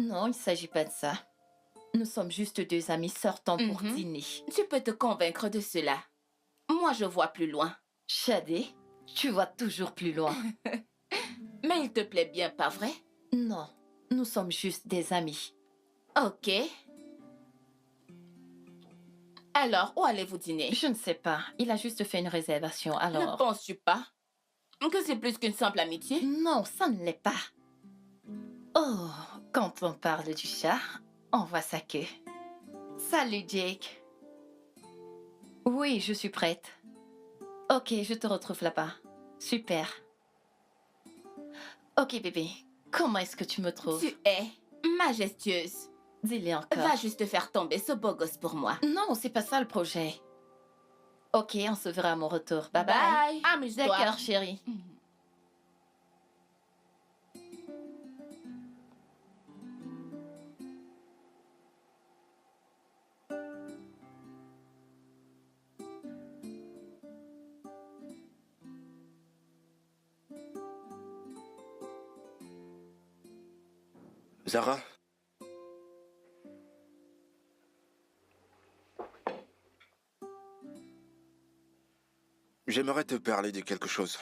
Non, il ne s'agit pas de ça. Nous sommes juste deux amis sortant pour
Mhm.
dîner.
Tu peux te convaincre de cela. Moi, je vois plus loin.
Shadé, tu vois toujours plus loin.
Mais il te plaît bien, pas vrai?
Non, nous sommes juste des amis.
Ok. Alors, où allez-vous dîner?
Je ne sais pas, il a juste fait une réservation,
Ne
alors...
penses-tu pas que c'est plus qu'une simple amitié?
Non, ça ne l'est pas. Oh, quand on parle du chat, on voit sa queue. Salut, Jake. Oui, je suis prête. Ok, je te retrouve là-bas. Super. Ok, bébé, comment est-ce que tu me trouves?
Tu es majestueuse.
Dis-le encore.
Va juste faire tomber ce beau gosse pour moi.
Non, c'est pas ça le projet. Ok, on se verra à mon retour. Bye bye.
Bye. Amuse-toi.
D'accord, chérie.
Zara? J'aimerais te parler de quelque chose.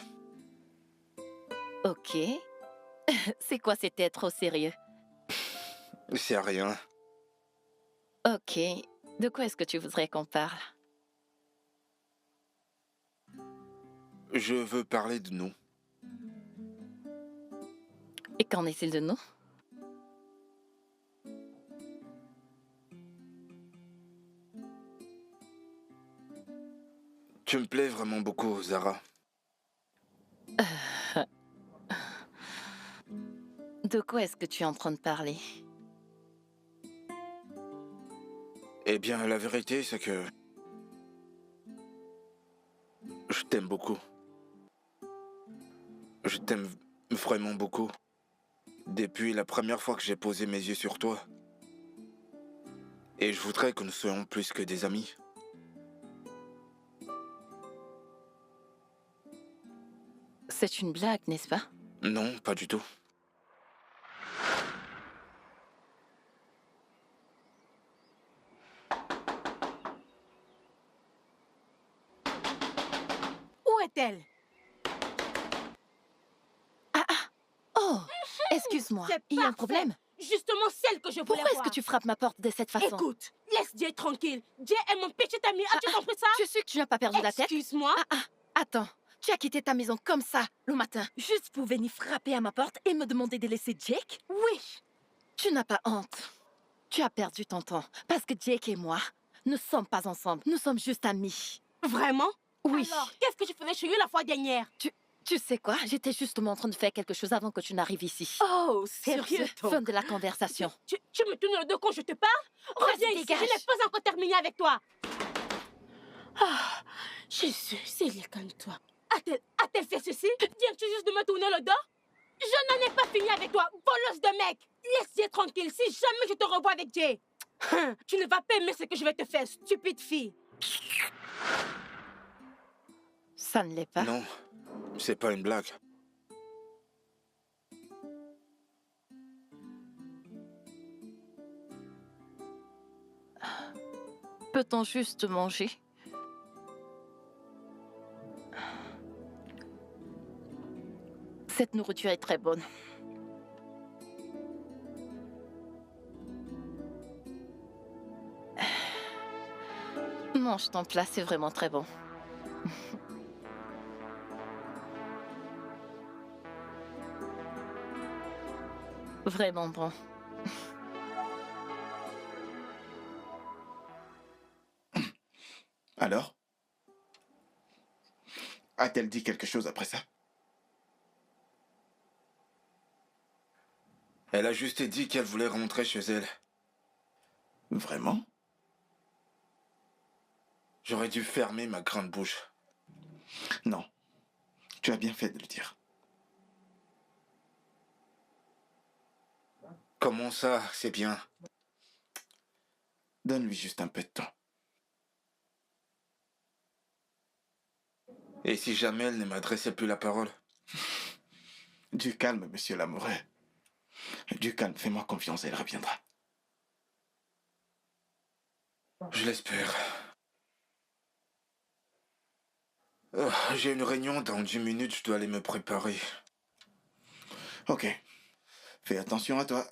Ok. C'est quoi, c'était trop sérieux?
C'est rien.
Ok. De quoi est-ce que tu voudrais qu'on parle?
Je veux parler de nous.
Et qu'en est-il de nous?
Tu me plais vraiment beaucoup, Zara.
De quoi est-ce que tu es en train de parler?
Eh bien, la vérité, c'est que... je t'aime beaucoup. Je t'aime vraiment beaucoup. Depuis la première fois que j'ai posé mes yeux sur toi. Et je voudrais que nous soyons plus que des amis.
C'est une blague, n'est-ce pas?
Non, pas du tout.
Où est-elle?
Oh, excuse-moi,
C'est
il y a un
parfait.
problème?
Justement celle que je voulais
Pourquoi est-ce
voir.
que tu frappes ma porte de cette façon?
Écoute, laisse Jay tranquille. Jay est mon petit ami. As-tu compris ça?
Je suis que tu n'as pas perdu la tête?
Excuse-moi.
Attends, tu as quitté ta maison comme ça, le matin, juste pour venir frapper à ma porte et me demander de laisser Jake?
Oui.
Tu n'as pas honte. Tu as perdu ton temps, parce que Jake et moi ne sommes pas ensemble, nous sommes juste amis.
Vraiment?
Oui.
Alors, qu'est-ce que tu faisais chez lui la fois dernière?
Tu sais quoi? J'étais justement en train de faire quelque chose avant que tu n'arrives ici.
Oh,
Sur
sérieux?
ce, fin de la conversation.
Tu me tournes le dos quand je te parle? Reviens ici,
dégage.
je n'ai pas encore terminé avec toi. Ah, Jésus, Célia, calme-toi. A-t-elle fait ceci? Viens-tu juste de me tourner le dos? Je n'en ai pas fini avec toi, voleuse de mec. Laisse Jay tranquille, si jamais je te revois avec Jay. Tu ne vas pas aimer ce que je vais te faire, stupide fille.
Ça ne l'est pas.
Non, c'est pas une blague.
Peut-on juste manger? Cette nourriture est très bonne. Mange ton plat, c'est vraiment très bon. Vraiment bon.
Alors? A-t-elle dit quelque chose après ça?
Elle a juste dit qu'elle voulait rentrer chez elle.
Vraiment?
J'aurais dû fermer ma grande bouche.
Non. Tu as bien fait de le dire.
Comment ça, c'est bien?
Donne-lui juste un peu de temps.
Et si jamais elle ne m'adressait plus la parole?
Du calme, monsieur l'amoureux. Du calme, fais-moi confiance, elle reviendra.
Je l'espère. Oh, j'ai une réunion dans 10 minutes, je dois aller me préparer.
Ok. Fais attention à toi.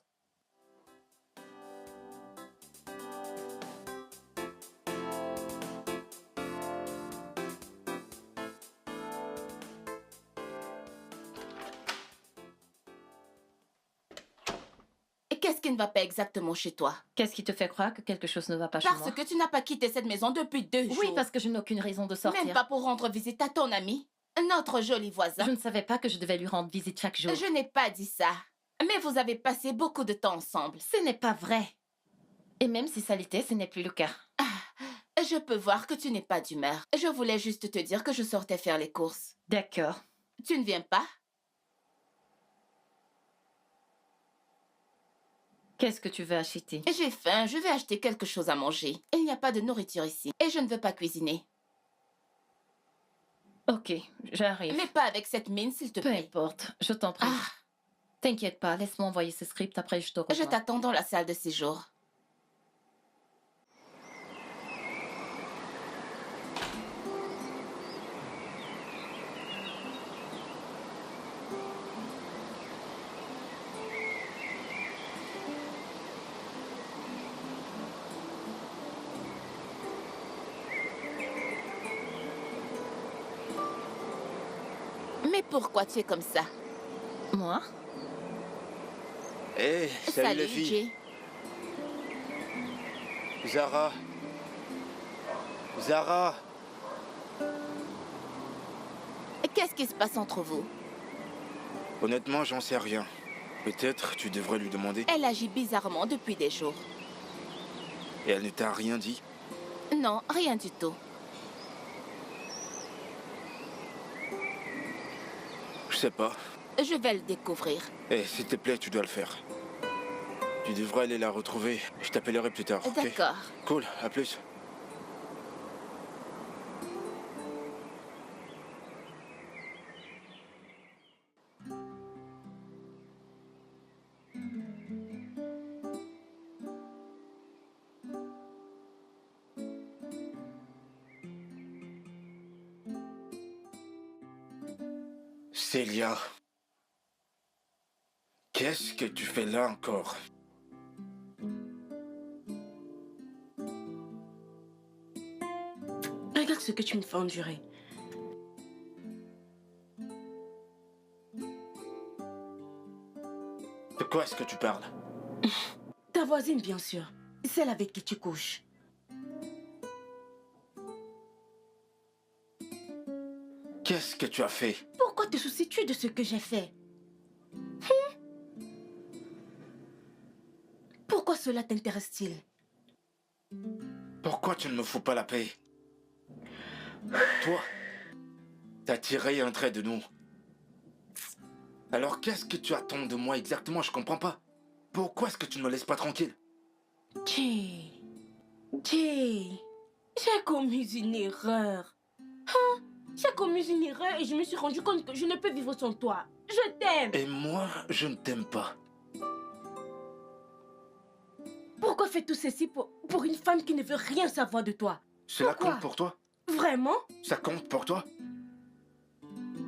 Et qu'est-ce qui ne va pas exactement chez toi?
Qu'est-ce qui te fait croire que quelque chose ne va pas chez
Parce
moi?
que tu n'as pas quitté cette maison depuis 2 jours.
Oui, parce que je n'ai aucune raison de sortir.
Même pas pour rendre visite à ton ami, notre joli voisin.
Je ne savais pas que je devais lui rendre visite chaque jour.
Je n'ai pas dit ça. Mais vous avez passé beaucoup de temps ensemble.
Ce n'est pas vrai. Et même si ça l'était, ce n'est plus le cas.
Je peux voir que tu n'es pas d'humeur. Je voulais juste te dire que je sortais faire les courses.
D'accord.
Tu ne viens pas?
Qu'est-ce que tu veux acheter?
J'ai faim, je vais acheter quelque chose à manger. Il n'y a pas de nourriture ici. Et je ne veux pas cuisiner.
Ok, j'arrive.
Mais pas avec cette mine, s'il te
Peu
plaît.
importe, je t'en prie.
Ah,
T'inquiète pas, laisse-moi envoyer ce script, après je te rejoins.
je t'attends dans la salle de séjour. Mais pourquoi tu es comme ça?
Moi?
Hé, salut les filles.
Jay.
Zara. Zara.
Qu'est-ce qui se passe entre vous?
Honnêtement, j'en sais rien. Peut-être tu devrais lui demander.
Elle agit bizarrement depuis des jours.
Et elle ne t'a rien dit?
Non, rien du tout.
Je sais pas.
Je vais le découvrir.
Eh, s'il te plaît, tu dois le faire. Tu devrais aller la retrouver. Je t'appellerai plus tard, ok?
D'accord.
Cool, à plus. Célia. Qu'est-ce que tu fais là encore?
Regarde ce que tu me fais endurer.
De quoi est-ce que tu parles?
Ta voisine, bien sûr. Celle avec qui tu couches.
Qu'est-ce que tu as fait?
Pourquoi te soucies-tu de ce que j'ai fait? Pourquoi cela t'intéresse-t-il?
Pourquoi tu ne me fous pas la paix? Toi, t'as tiré un trait de nous. Alors qu'est-ce que tu attends de moi exactement? Je comprends pas. Pourquoi est-ce que tu ne me laisses pas tranquille?
Jay, j'ai commis une erreur. Hein? J'ai commis une erreur et je me suis rendu compte que je ne peux vivre sans toi. Je t'aime.
Et moi, je ne t'aime pas.
Pourquoi fais tout ceci pour une femme qui ne veut rien savoir de toi?
Cela
Pourquoi?
compte pour toi?
Vraiment?
Ça compte pour toi?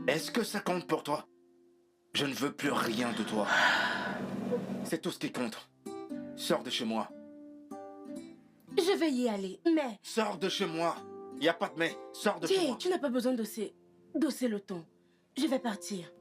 Est-ce que ça compte pour toi? Je ne veux plus rien de toi. C'est tout ce qui compte. Sors de chez moi.
Je vais y aller, mais...
Sors de chez moi. Il n'y a pas de mais. Sors de chez
Jay,
moi.
tu n'as pas besoin d'osser le ton. Je vais partir.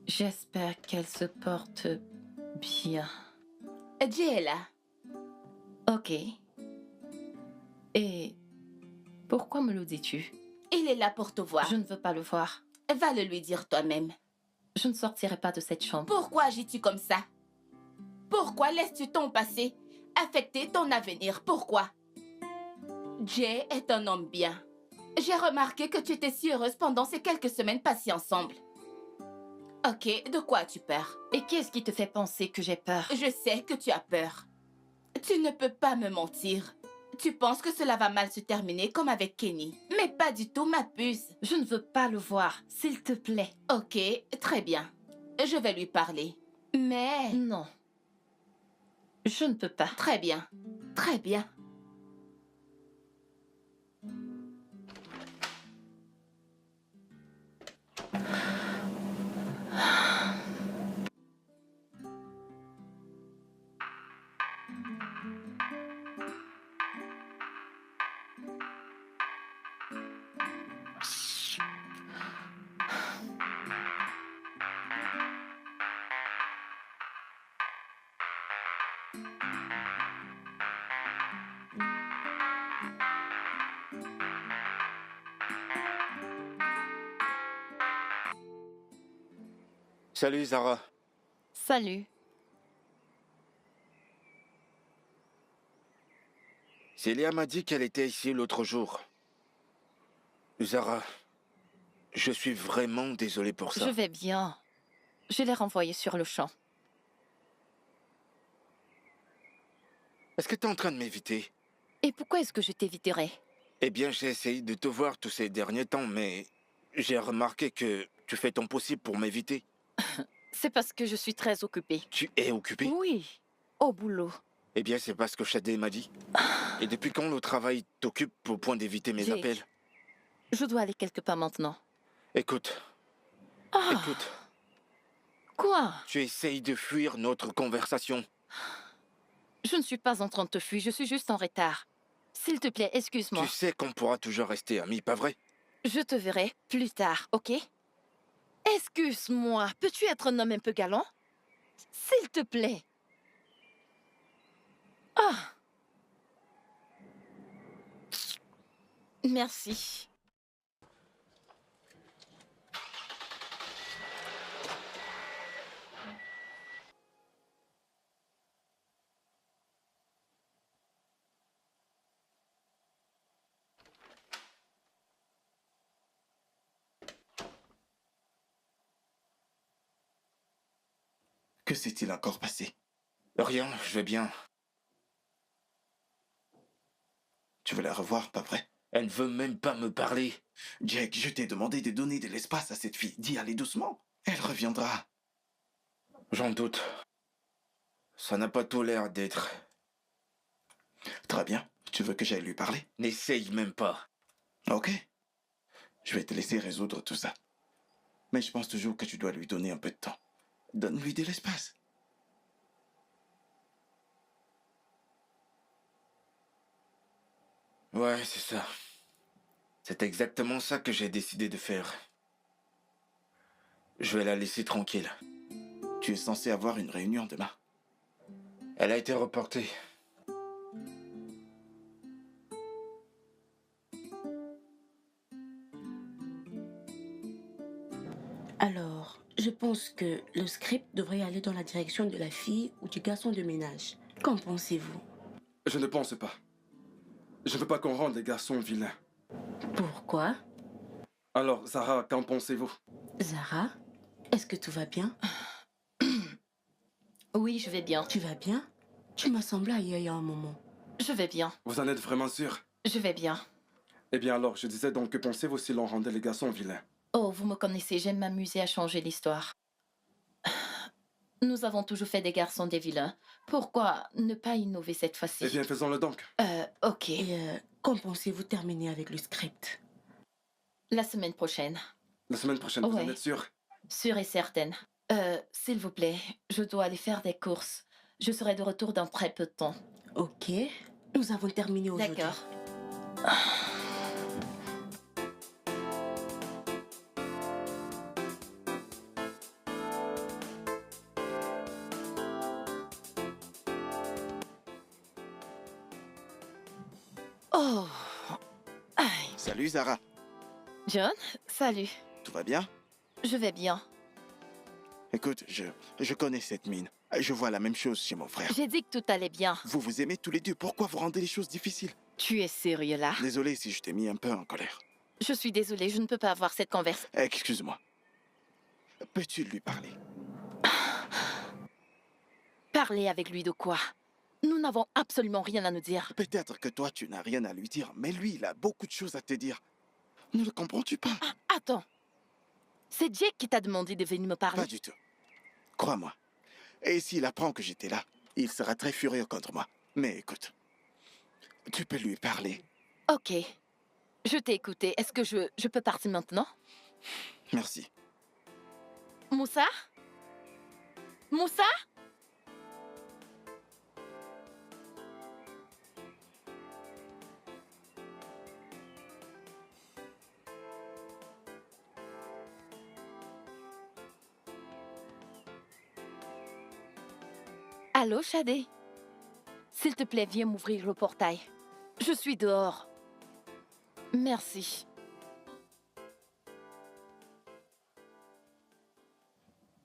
J'espère qu'elle se porte bien.
Jay est là.
Ok. Et pourquoi me le dis-tu?
Il est là pour te voir.
Je ne veux pas le voir.
Va le lui dire toi-même.
Je ne sortirai pas de cette chambre.
Pourquoi agis-tu comme ça? Pourquoi laisses-tu ton passé affecter ton avenir? Pourquoi? Jay est un homme bien. J'ai remarqué que tu étais si heureuse pendant ces quelques semaines passées ensemble. Ok, de quoi as-tu peur?
Et qu'est-ce qui te fait penser que j'ai peur?
Je sais que tu as peur. Tu ne peux pas me mentir. Tu penses que cela va mal se terminer comme avec Kenny. Mais pas du tout, ma puce.
Je ne veux pas le voir, s'il te plaît.
Ok, très bien. Je vais lui parler. Mais...
Non. Je ne peux pas.
Très bien. Très bien.
Salut Zara.
Salut.
Célia m'a dit qu'elle était ici l'autre jour. Zara, je suis vraiment désolé pour ça.
Je vais bien. Je l'ai renvoyé sur le champ.
Est-ce que tu es en train de m'éviter?
Et pourquoi est-ce que je t'éviterais?
Eh bien, j'ai essayé de te voir tous ces derniers temps, mais j'ai remarqué que tu fais ton possible pour m'éviter.
C'est parce que je suis très occupée.
Tu es occupé?
Oui, au boulot.
Eh bien, c'est pas ce que Shadé m'a dit. Et depuis quand le travail t'occupe au point d'éviter mes
Jay.
appels?
Je dois aller quelque part maintenant.
Écoute,
Ah,
écoute,
quoi?
tu essayes de fuir notre conversation.
Je ne suis pas en train de te fuir, je suis juste en retard. S'il te plaît,
Tu
excuse-moi.
sais qu'on pourra toujours rester amis, pas vrai?
Je te verrai plus tard, ok? Excuse-moi, peux-tu être un homme un peu galant? S'il te plaît. Ah, merci.
Que s'est-il encore passé?
Rien, je vais bien.
Tu veux la revoir, pas vrai?
Elle ne veut même pas me parler.
Jack, je t'ai demandé de donner de l'espace à cette fille. Dis, allez doucement. Elle reviendra.
J'en doute. Ça n'a pas tout l'air d'être.
Très bien. Tu veux que j'aille lui parler?
N'essaye même pas.
Ok. Je vais te laisser résoudre tout ça. Mais je pense toujours que tu dois lui donner un peu de temps. Donne-lui de l'espace.
Ouais, c'est ça. C'est exactement ça que j'ai décidé de faire. Je vais la laisser tranquille.
Tu es censé avoir une réunion demain.
Elle a été reportée.
Alors, je pense que le script devrait aller dans la direction de la fille ou du garçon de ménage. Qu'en pensez-vous?
Je ne pense pas. Je ne veux pas qu'on rende les garçons vilains.
Pourquoi?
Alors, Zara, qu'en pensez-vous?
Zara, est-ce que tout va bien?
Oui, je vais bien.
Tu vas bien? Tu m'as semblé ailleurs il y a un moment.
Je vais bien.
Vous en êtes vraiment sûr?
Je vais bien.
Eh bien alors, je disais donc, que pensez-vous si l'on rendait les garçons vilains?
Oh, vous me connaissez, j'aime m'amuser à changer l'histoire. Nous avons toujours fait des garçons des vilains. Pourquoi ne pas innover cette fois-ci?
Eh bien, faisons-le donc.
Ok.
Et quand pensez-vous terminer avec le script?
La semaine prochaine.
La semaine prochaine, vous en
Ouais.
êtes sûr?
Sûre et certaine. S'il vous plaît, je dois aller faire des courses. Je serai de retour dans très peu de temps.
Ok, nous avons terminé aujourd'hui.
D'accord. Oh. Aïe.
Salut, Zara.
John, salut.
Tout va bien?
Je vais bien.
Écoute, je connais cette mine. Je vois la même chose chez mon frère.
J'ai dit que tout allait bien.
Vous vous aimez tous les deux. Pourquoi vous rendez les choses difficiles?
Tu es sérieux là?
Désolé si je t'ai mis un peu en colère.
Je suis désolée, je ne peux pas avoir cette conversation.
Excuse-moi. Peux-tu lui parler?
Parler avec lui de quoi? Nous n'avons absolument rien à nous dire.
Peut-être que toi, tu n'as rien à lui dire, mais lui, il a beaucoup de choses à te dire. Ne le comprends-tu pas?
Ah, attends. C'est Jake qui t'a demandé de venir me parler?
Pas du tout. Crois-moi. Et s'il apprend que j'étais là, il sera très furieux contre moi. Mais écoute, tu peux lui parler.
Ok. Je t'ai écouté. Est-ce que je peux partir maintenant?
Merci.
Moussa? Moussa? Allô, Shadé? S'il te plaît, viens m'ouvrir le portail. Je suis dehors. Merci.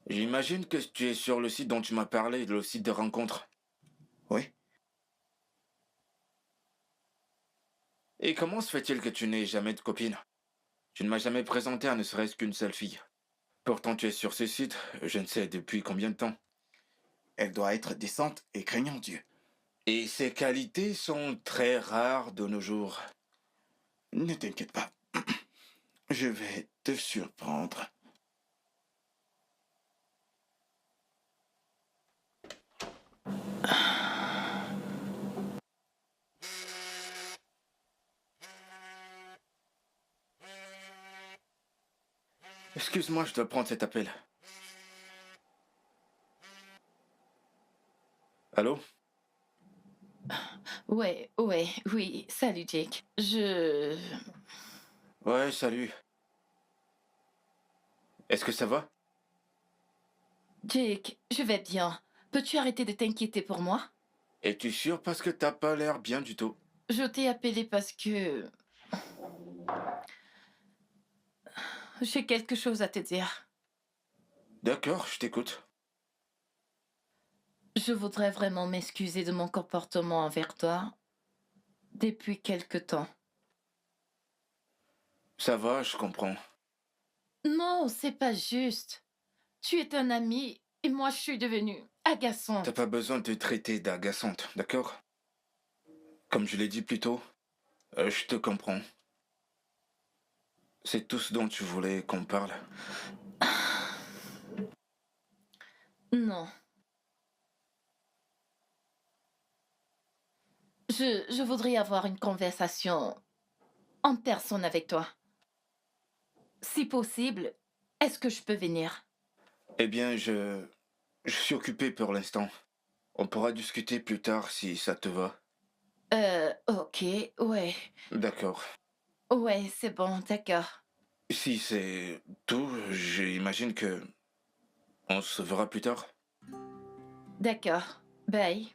J'imagine que tu es sur le site dont tu m'as parlé, le site de rencontre.
Oui?
Et comment se fait-il que tu n'aies jamais de copine? Tu ne m'as jamais présenté à ne serait-ce qu'une seule fille. Pourtant tu es sur ce site, je ne sais depuis combien de temps.
Elle doit être décente et craignant Dieu.
Et ses qualités sont très rares de nos jours.
Ne t'inquiète pas. Je vais te surprendre.
Excuse-moi, je dois prendre cet appel. Allô?
Oui, salut Jake.
Ouais, salut. Est-ce que ça va?
Jake, je vais bien. Peux-tu arrêter de t'inquiéter pour moi?
Es-tu sûr parce que t'as pas l'air bien du tout?
Je t'ai appelé parce que j'ai quelque chose à te dire.
D'accord, je t'écoute.
Je voudrais vraiment m'excuser de mon comportement envers toi depuis quelque temps.
Ça va, je comprends.
Non, c'est pas juste. Tu es un ami et moi je suis devenue
T'as
agaçante.
pas besoin de te traiter d'agaçante, d'accord? Comme je l'ai dit plus tôt, je te comprends. C'est tout ce dont tu voulais qu'on parle.
Non. Je voudrais avoir une conversation en personne avec toi. Si possible, est-ce que je peux venir?
Eh bien, je suis occupé pour l'instant. On pourra discuter plus tard si ça te va.
Ok, ouais.
D'accord.
Ouais, c'est bon, d'accord.
Si c'est tout, j'imagine que on se verra plus tard.
D'accord. Bye.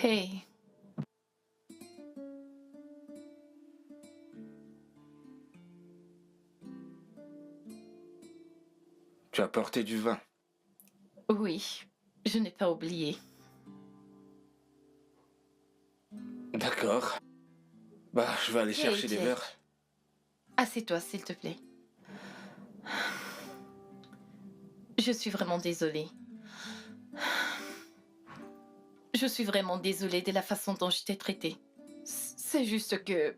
Hey,
Tu as porté du vin.
oui, je n'ai pas oublié.
D'accord. Bah, je vais aller chercher des
Jake.
verres.
Assieds-toi, s'il te plaît. Je suis vraiment désolée. Je suis vraiment désolée de la façon dont je t'ai traitée. C'est juste que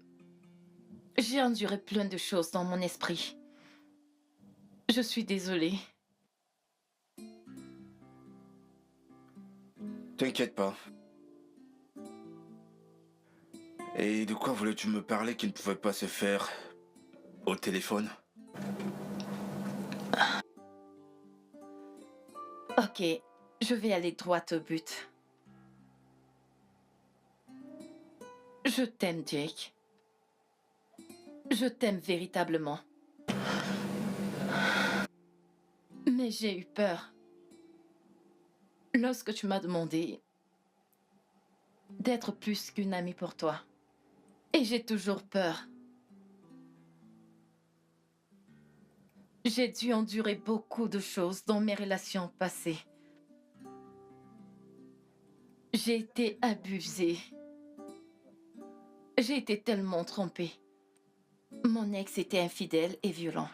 j'ai enduré plein de choses dans mon esprit. Je suis désolée.
T'inquiète pas. Et de quoi voulais-tu me parler qui ne pouvait pas se faire au téléphone?
Ok, je vais aller droit au but. Je t'aime, Jake. Je t'aime véritablement. Mais j'ai eu peur. Lorsque tu m'as demandé d'être plus qu'une amie pour toi. Et j'ai toujours peur. J'ai dû endurer beaucoup de choses dans mes relations passées. J'ai été abusée. J'ai été tellement trompée. Mon ex était infidèle et violent.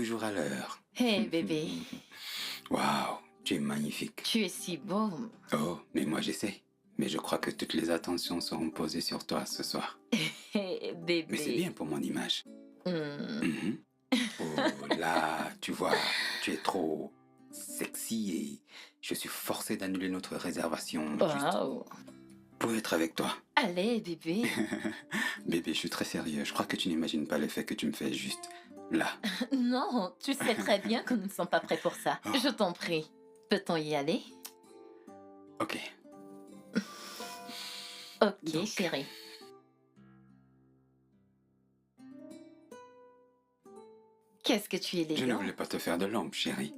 toujours à l'heure.
Hé, bébé,
Waouh, tu es magnifique.
tu es si beau.
Oh, mais moi j'essaie. Mais je crois que toutes les attentions seront posées sur toi ce soir.
Hé, bébé.
Mais c'est bien pour mon image.
Hmm.
Mhm. Oh là, tu vois, tu es trop sexy et je suis forcé d'annuler notre réservation juste
Wow.
pour être avec toi.
Allez, bébé.
Bébé, je suis très sérieux. Je crois que tu n'imagines pas l'effet que tu me fais juste là.
Non, tu sais très bien que nous ne sommes pas prêts pour ça.
Oh.
Je t'en prie. Peut-on y aller?
Ok.
Ok,
Donc.
chérie. Qu'est-ce que tu es
Je ne
élégant.
voulais pas te faire de l'ombre, chérie.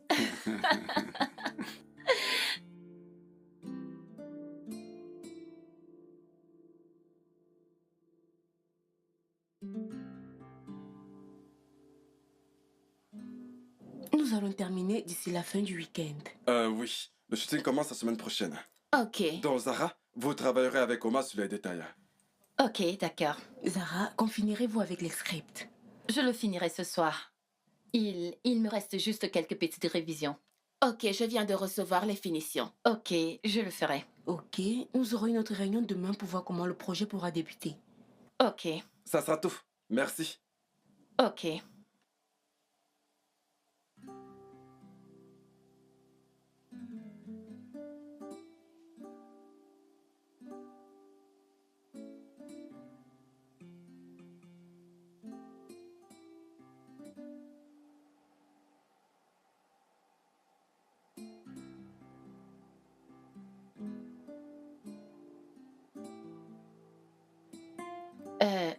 Nous allons terminer d'ici la fin du week-end.
Oui. Le shooting commence la semaine prochaine.
Ok.
Donc, Zara, vous travaillerez avec Oma sur les détails.
Ok, d'accord.
Zara, quand finirez-vous avec les scripts?
Je le finirai ce soir. Il me reste juste quelques petites révisions.
Ok, je viens de recevoir les finitions.
Ok, je le ferai.
Ok, nous aurons une autre réunion demain pour voir comment le projet pourra débuter.
Ok,
Ça sera tout. Merci.
ok.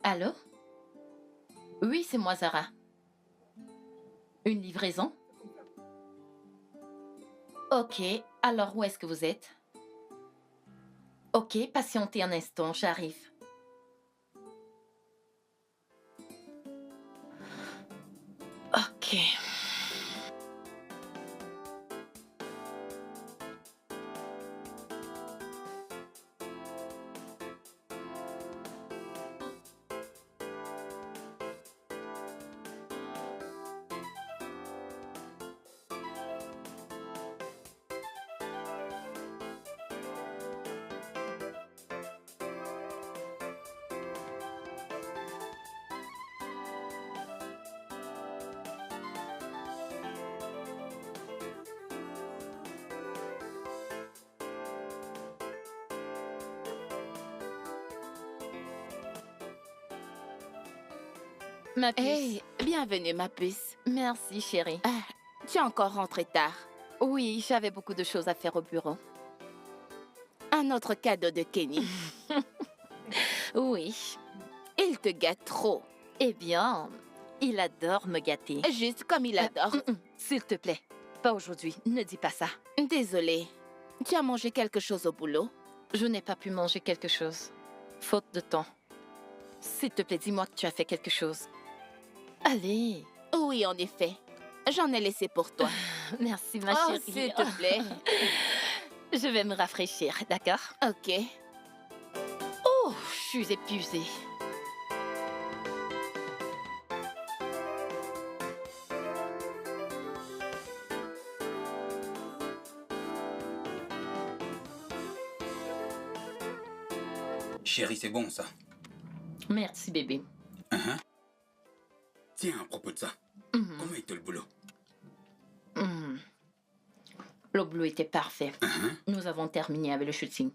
Allô? Oui, c'est moi, Zara. Une livraison? Ok, alors où est-ce que vous êtes? Ok, patientez un instant, j'arrive. Ok. Ma puce.
Hey, bienvenue ma puce.
Merci, chérie.
Ah, tu es encore rentrée tard.
Oui, j'avais beaucoup de choses à faire au bureau.
Un autre cadeau de Kenny.
Oui.
Il te gâte trop.
Eh bien, il adore me gâter.
Juste comme il adore.
S'il te plaît, pas aujourd'hui. Ne dis pas ça.
Désolée. Tu as mangé quelque chose au boulot?
Je n'ai pas pu manger quelque chose. Faute de temps. S'il te plaît, dis-moi que tu as fait quelque chose. Allez.
Oui, en effet. J'en ai laissé pour toi.
Merci, ma
Oh,
chérie.
s'il te plaît.
Je vais me rafraîchir, d'accord?
Ok.
Oh, je suis épuisée.
Chérie, c'est bon ça.
Merci, bébé.
Uh-huh. Tiens, à propos de ça,
Mhm.
comment était le boulot?
Mhm. Le boulot était parfait.
Uh-huh.
Nous avons terminé avec le shooting.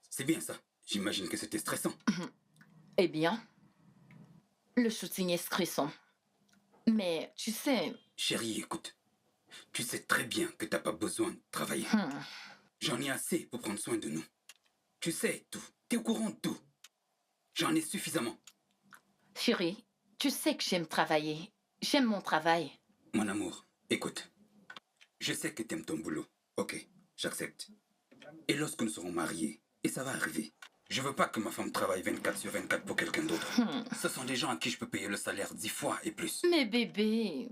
C'est bien ça. J'imagine que c'était stressant.
Eh bien, le shooting est stressant. Mais tu sais...
Chérie, écoute. Tu sais très bien que t'as pas besoin de travailler. J'en ai assez pour prendre soin de nous. Tu sais tout. T'es au courant de tout. J'en ai suffisamment.
Chérie, tu sais que j'aime travailler. J'aime mon travail.
Mon amour, écoute. Je sais que t'aimes ton boulot. Ok, j'accepte. Et lorsque nous serons mariés, et ça va arriver, je veux pas que ma femme travaille 24/24 pour quelqu'un d'autre. Ce sont des gens à qui je peux payer le salaire 10 fois et plus.
Mais bébé...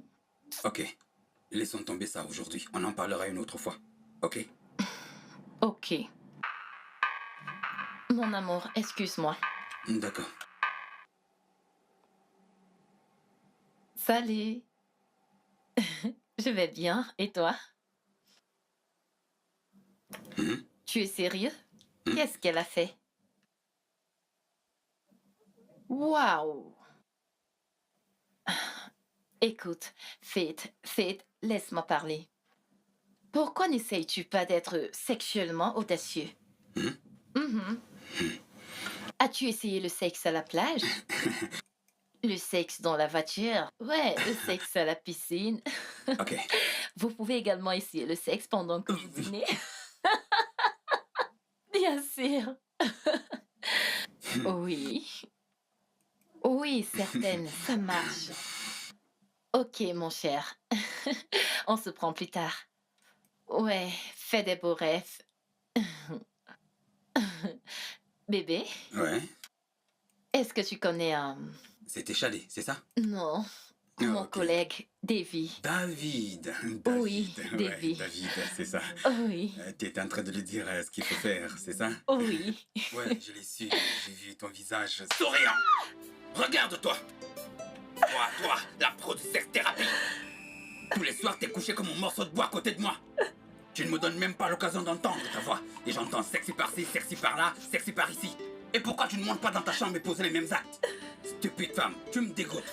Ok, laissons tomber ça aujourd'hui. On en parlera une autre fois. Ok?
Ok. Mon amour, excuse-moi.
D'accord.
Salut. Je vais bien. Et toi? Tu es sérieux? Qu'est-ce qu'elle a fait? Waouh! Écoute, Faith, laisse-moi parler. Pourquoi n'essayes-tu pas d'être sexuellement audacieux? Mhm. As-tu essayé le sexe à la plage? Le sexe dans la voiture? Ouais, le sexe à la piscine.
Ok.
Vous pouvez également essayer le sexe pendant que vous dînez. Bien sûr. Oui. Oui, certaines, ça marche. Ok, mon cher. On se prend plus tard. Ouais, fais des beaux rêves. Bébé,
Ouais.
est-ce que tu connais un...
C'était Chalet, c'est ça?
Non, mon
Ok.
collègue, Davy.
David.
Oui,
Ouais,
Davy.
David, c'est ça.
Oui,
Tu es en train de lui dire ce qu'il faut faire, c'est ça?
oui.
Ouais, je l'ai su. J'ai vu ton visage souriant. Regarde-toi. Toi, la pro de sexe-thérapie. Tous les soirs, t'es couché comme un morceau de bois à côté de moi. Tu ne me donnes même pas l'occasion d'entendre ta voix. Et j'entends sexy par-ci, sexy par-là, sexy par-ici. Et pourquoi tu ne montes pas dans ta chambre et poser les mêmes actes? Stupide femme, tu me dégoûtes.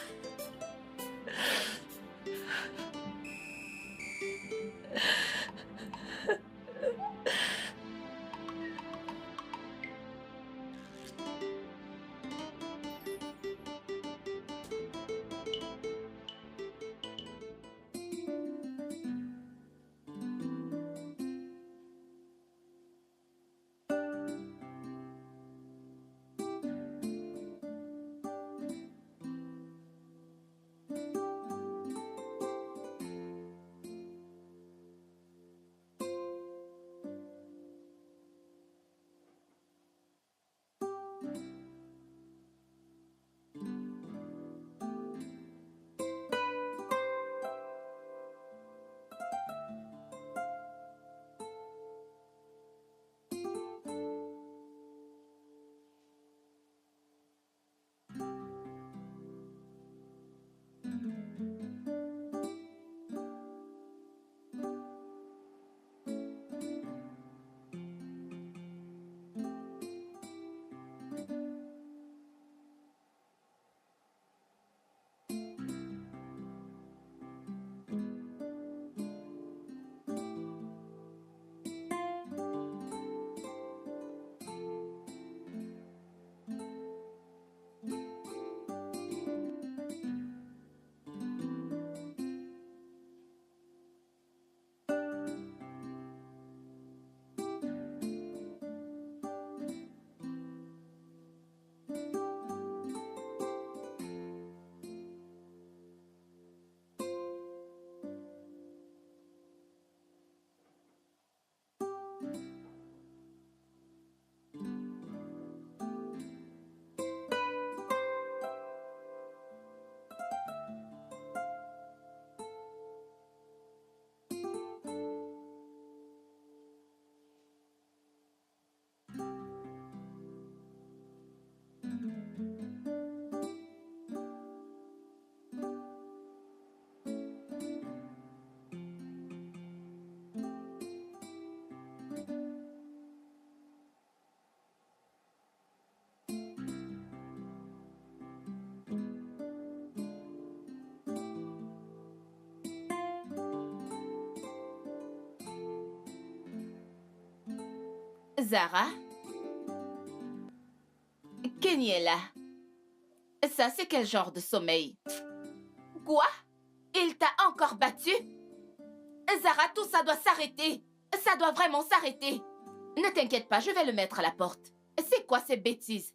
Zara? Kenny est là. Ça, c'est quel genre de sommeil? Quoi? Il t'a encore battu? Zara, tout ça doit s'arrêter. Ça doit vraiment s'arrêter. Ne t'inquiète pas, je vais le mettre à la porte. C'est quoi ces bêtises?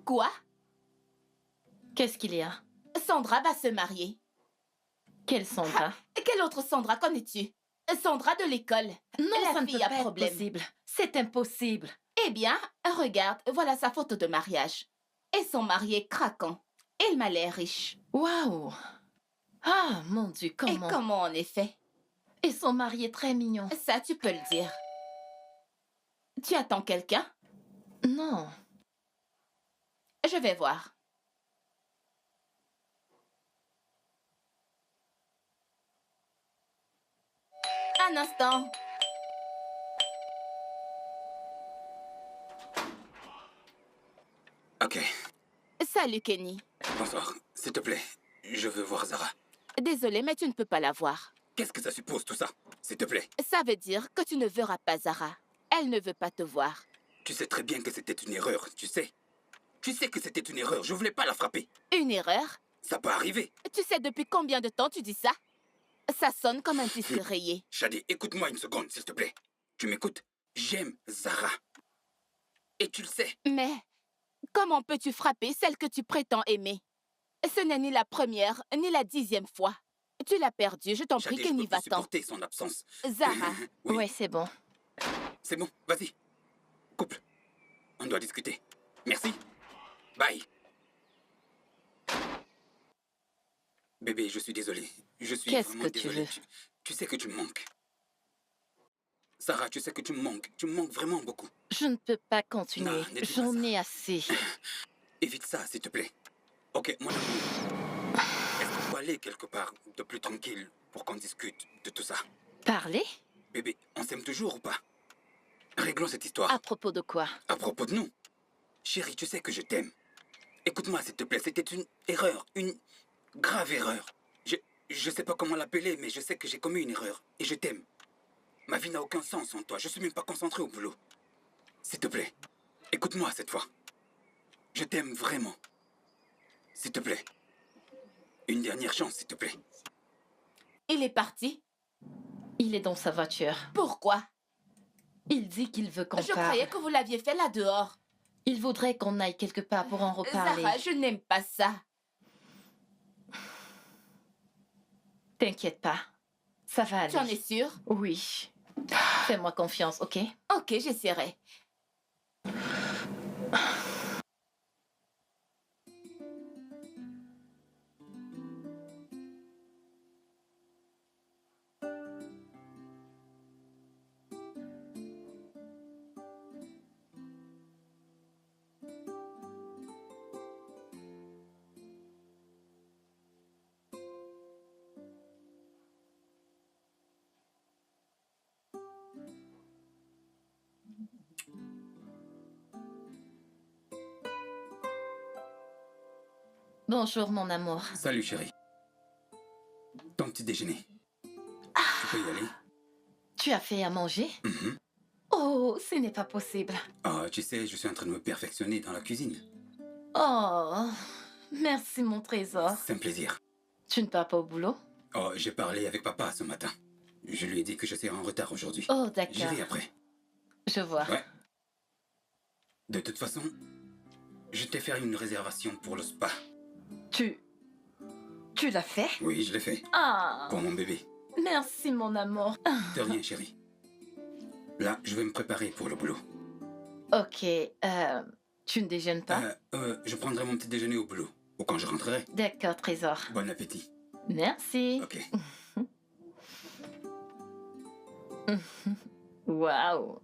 Quoi?
Qu'est-ce qu'il y a?
Sandra va se marier.
Quelle Sandra?
Quelle autre Sandra connais-tu? Sandra de l'école.
Non,
La
ça ne peut
fille a
pas être
problème.
possible. C'est impossible.
Eh bien, regarde, voilà sa photo de mariage. Et son mari est craquant. Il m'a l'air riche.
Waouh! Ah, mon Dieu,
Et
comment?
comment en effet?
Et son mari est très mignon.
Ça, tu peux le dire. Tu attends quelqu'un?
Non.
Je vais voir. Un instant.
Ok.
Salut, Kenny.
Bonsoir. S'il te plaît, je veux voir Zara.
Désolée, mais tu ne peux pas la voir.
Qu'est-ce que ça suppose tout ça? S'il te plaît.
Ça veut dire que tu ne verras pas Zara. Elle ne veut pas te voir.
Tu sais très bien que c'était une erreur, tu sais. Tu sais que c'était une erreur, je voulais pas la frapper.
Une erreur?
Ça peut arriver.
Tu sais depuis combien de temps tu dis ça? Ça sonne comme un disque rayé.
Shadi, écoute-moi une seconde, s'il te plaît. Tu m'écoutes? J'aime Zara. Et tu le sais.
Mais comment peux-tu frapper celle que tu prétends aimer? Ce n'est ni la première, ni la 10e fois. Tu l'as perdue, je t'en prie,
Shadi, je
Kenny,
peux plus
va-t'en.
supporter son absence.
Zara,
Oui,
Ouais, c'est bon.
c'est bon, vas-y. Couple. On doit discuter. Merci. Bye. Bébé, je suis désolé. Je suis
Qu'est-ce
vraiment
que tu
désolé.
veux?
Tu sais que tu me manques. Sarah, tu sais que tu me manques. Tu me manques vraiment beaucoup.
Je ne peux pas continuer.
Non, ne dis pas
J'en
ça.
ai assez.
Évite ça, s'il te plaît. Ok, mon amour. Est-ce qu'on peut aller quelque part de plus tranquille pour qu'on discute de tout ça?
Parler?
Bébé, on s'aime toujours ou pas? Réglons cette histoire.
À propos de quoi?
À propos de nous. Chérie, tu sais que je t'aime. Écoute-moi, s'il te plaît, c'était une erreur, une grave erreur. Je sais pas comment l'appeler, mais je sais que j'ai commis une erreur. Et je t'aime. Ma vie n'a aucun sens sans toi. Je suis même pas concentré au boulot. S'il te plaît, écoute-moi cette fois. Je t'aime vraiment. S'il te plaît. Une dernière chance, s'il te plaît.
il est parti.
Il est dans sa voiture.
Pourquoi?
Il dit qu'il veut qu'on
Je
parle.
croyais que vous l'aviez fait là dehors.
Il voudrait qu'on aille quelque part pour en reparler.
Zara, je n'aime pas ça.
T'inquiète pas. Ça va aller.
Tu en es sûre?
Oui. Fais-moi confiance, ok?
Ok, j'essaierai.
Bonjour, mon amour.
Salut, chérie. Ton petit déjeuner. Tu peux y aller?
Tu as fait à manger?
Mhm.
Oh, ce n'est pas possible.
Oh, tu sais, je suis en train de me perfectionner dans la cuisine.
Oh, merci, mon trésor.
C'est un plaisir.
Tu ne pars pas au boulot?
Oh, j'ai parlé avec papa ce matin. Je lui ai dit que je serais en retard aujourd'hui.
Oh, d'accord.
J'irai après.
Je vois.
Ouais. De toute façon, je t'ai fait une réservation pour le spa.
Tu l'as fait?
Oui, je l'ai fait.
Ah,
Pour mon bébé.
merci, mon amour.
De rien, chérie. Là, je vais me préparer pour le boulot.
Ok, tu ne déjeunes pas?
Je prendrai mon petit déjeuner au boulot. Ou quand je rentrerai.
D'accord, trésor.
Bon appétit.
Merci.
Ok.
Waouh.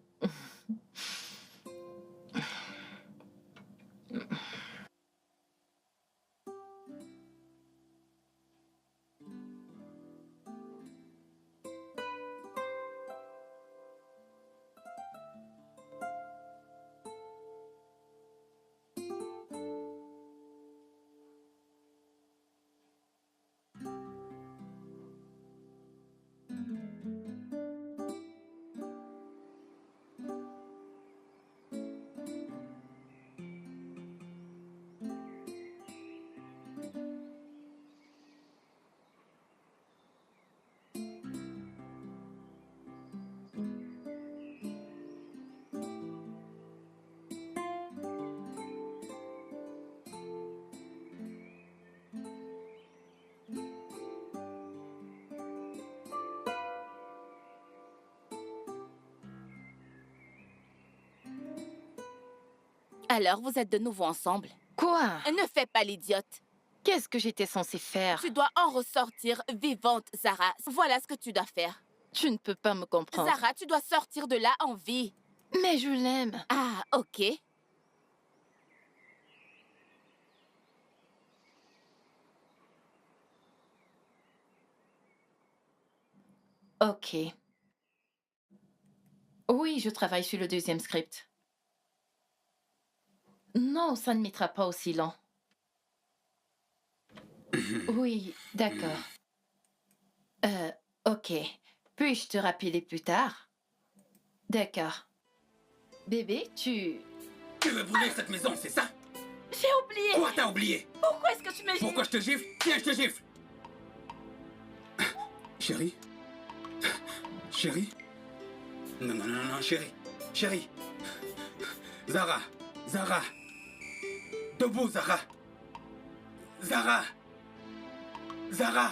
Alors, vous êtes de nouveau ensemble.
Quoi?
Ne fais pas l'idiote.
Qu'est-ce que j'étais censée faire?
Tu dois en ressortir vivante, Zara. Voilà ce que tu dois faire.
Tu ne peux pas me comprendre.
Zara, tu dois sortir de là en vie.
Mais je l'aime.
Ah, ok.
Ok. Oui, je travaille sur le deuxième script. Non, ça ne mettra pas aussi lent. Oui, d'accord. Ok. Puis-je te rappeler plus tard? D'accord. Bébé, tu...
Tu veux brûler cette maison, c'est ça?
J'ai oublié.
Quoi, t'as oublié?
Pourquoi est-ce que tu me...
Pourquoi je te gifle? Tiens, je te gifle. Chérie? Chérie? Non, non, non, non, chérie. Chérie. Zara. Zara. Debout, Zara. Zara. Zara.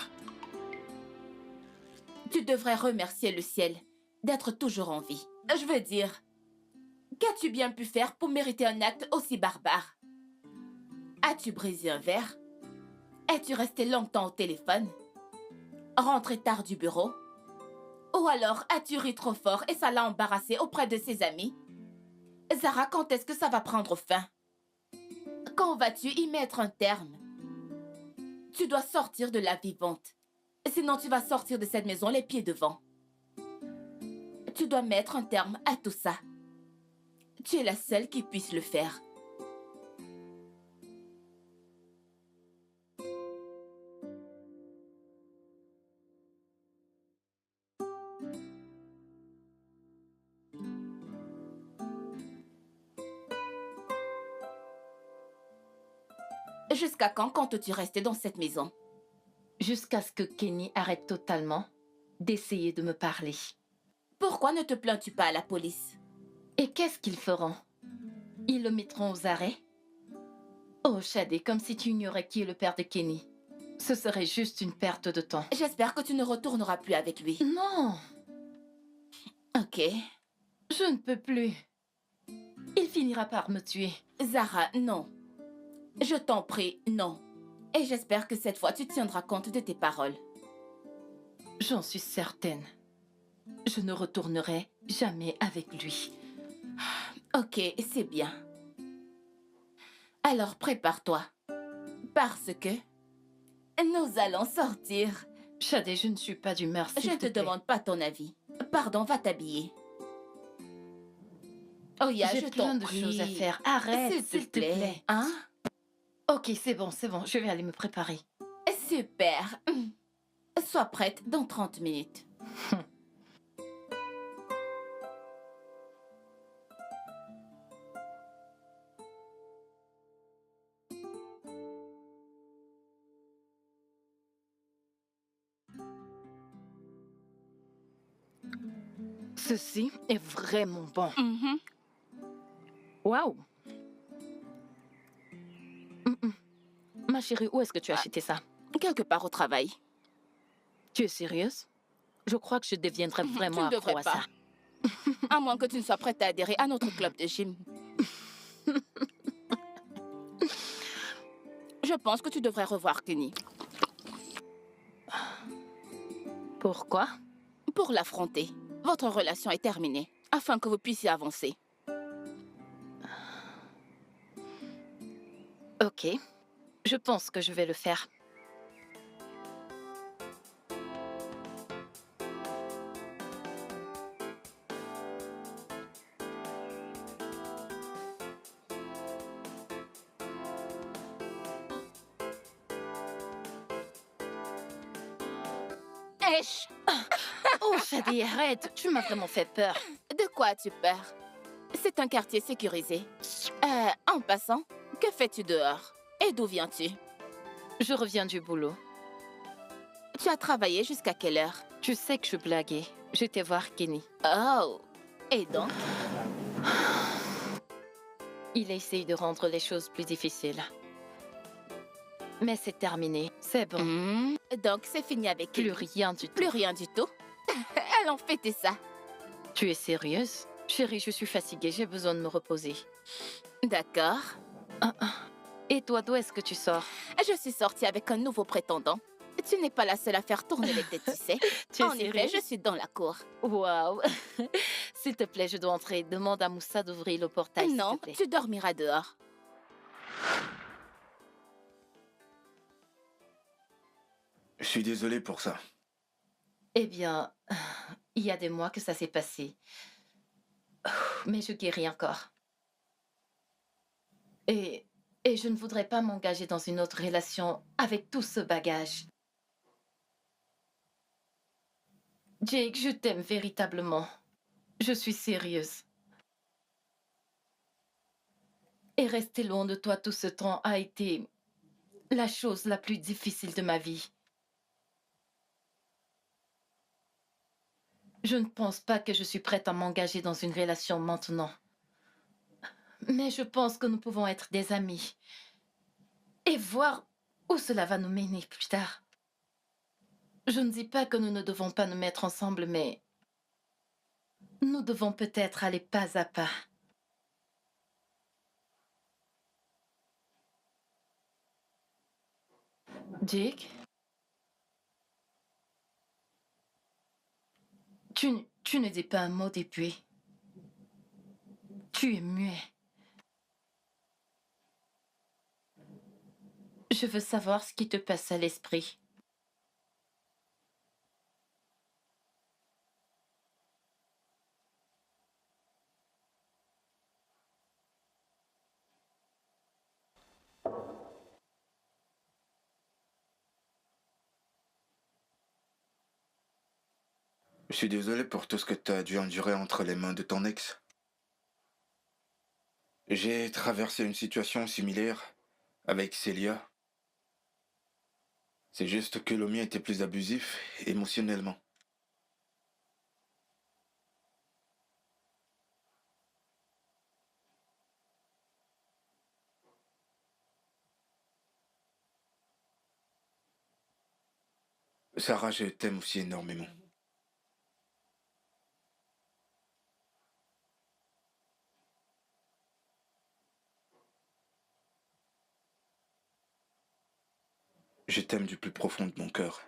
Tu devrais remercier le ciel d'être toujours en vie. Je veux dire, qu'as-tu bien pu faire pour mériter un acte aussi barbare? As-tu brisé un verre? Es-tu resté longtemps au téléphone? Rentré tard du bureau? Ou alors as-tu ri trop fort et ça l'a embarrassé auprès de ses amis? Zara, quand est-ce que ça va prendre fin? Quand vas-tu y mettre un terme? Tu dois sortir de la vivante. Sinon, tu vas sortir de cette maison les pieds devant. Tu dois mettre un terme à tout ça. Tu es la seule qui puisse le faire. Jusqu'à quand comptes-tu rester dans cette maison?
Jusqu'à ce que Kenny arrête totalement d'essayer de me parler.
Pourquoi ne te plains-tu pas à la police?
Et qu'est-ce qu'ils feront? Ils le mettront aux arrêts? Oh, Shadé, comme si tu ignorais qui est le père de Kenny. Ce serait juste une perte de temps.
J'espère que tu ne retourneras plus avec lui.
Non,
Ok.
je ne peux plus. Il finira par me tuer.
Zara, non. Je t'en prie, non. Et j'espère que cette fois, tu tiendras compte de tes paroles.
J'en suis certaine. Je ne retournerai jamais avec lui.
Ok, c'est bien. Alors prépare-toi. Parce que nous allons sortir.
Shadé, je ne suis pas d'humeur,
Je
s'il
ne te
te plaît.
demande pas ton avis. Pardon, va t'habiller. Oh, ya,
J'ai
je
plein
t'en
de
prie.
choses à faire. Arrête,
S'il te plaît. Hein?
Ok, c'est bon, c'est bon. Je vais aller me préparer.
Super. Sois prête dans 30 minutes.
Ceci est vraiment bon.
Mhm.
Waouh. Ma chérie, où est-ce que tu as acheté ça?
Quelque part au travail.
Tu es sérieuse? Je crois que je deviendrai vraiment
Tu ne
accro
devrais
à
pas.
ça.
À moins que tu ne sois prête à adhérer à notre club de gym. Je pense que tu devrais revoir Kenny.
Pourquoi?
Pour l'affronter. Votre relation est terminée, afin que vous puissiez avancer.
Ok. Je pense que je vais le faire.
Esh!
Oh, Shadé, arrête. Tu m'as vraiment fait peur.
De quoi as-tu peur? C'est un quartier sécurisé. En passant, que fais-tu dehors? Et d'où viens-tu?
Je reviens du boulot.
Tu as travaillé jusqu'à quelle heure?
Tu sais que je blaguais. J'étais voir Kenny.
Oh! Et donc?
Il essaye de rendre les choses plus difficiles. Mais c'est terminé. C'est bon.
Donc, c'est fini avec
Plus
Kenny.
rien du tout.
Plus rien du tout? Allons fêter ça.
Tu es sérieuse? Chérie, je suis fatiguée, j'ai besoin de me reposer.
D'accord.
Et toi, d'où est-ce que tu sors?
Je suis sortie avec un nouveau prétendant. Tu n'es pas la seule à faire tourner les têtes, tu sais.
Tu es
En effet,
sérieuse?
je suis dans la cour.
Waouh. S'il te plaît, je dois entrer. Demande à Moussa d'ouvrir le portail, s'il
Non,
te plaît.
tu dormiras dehors.
Je suis désolé pour ça.
Eh bien, il y a des mois que ça s'est passé. Mais je guéris encore. Et je ne voudrais pas m'engager dans une autre relation avec tout ce bagage. Jake, je t'aime véritablement. Je suis sérieuse. Et rester loin de toi tout ce temps a été la chose la plus difficile de ma vie. Je ne pense pas que je suis prête à m'engager dans une relation maintenant. Mais je pense que nous pouvons être des amis. Et voir où cela va nous mener plus tard. Je ne dis pas que nous ne devons pas nous mettre ensemble, mais nous devons peut-être aller pas à pas. Jake? Tu ne dis pas un mot depuis. Tu es muet. Je veux savoir ce qui te passe à l'esprit.
Je suis désolé pour tout ce que tu as dû endurer entre les mains de ton ex. J'ai traversé une situation similaire avec Célia. C'est juste que le mien était plus abusif émotionnellement. Sarah, je t'aime aussi énormément. Je t'aime du plus profond de mon cœur.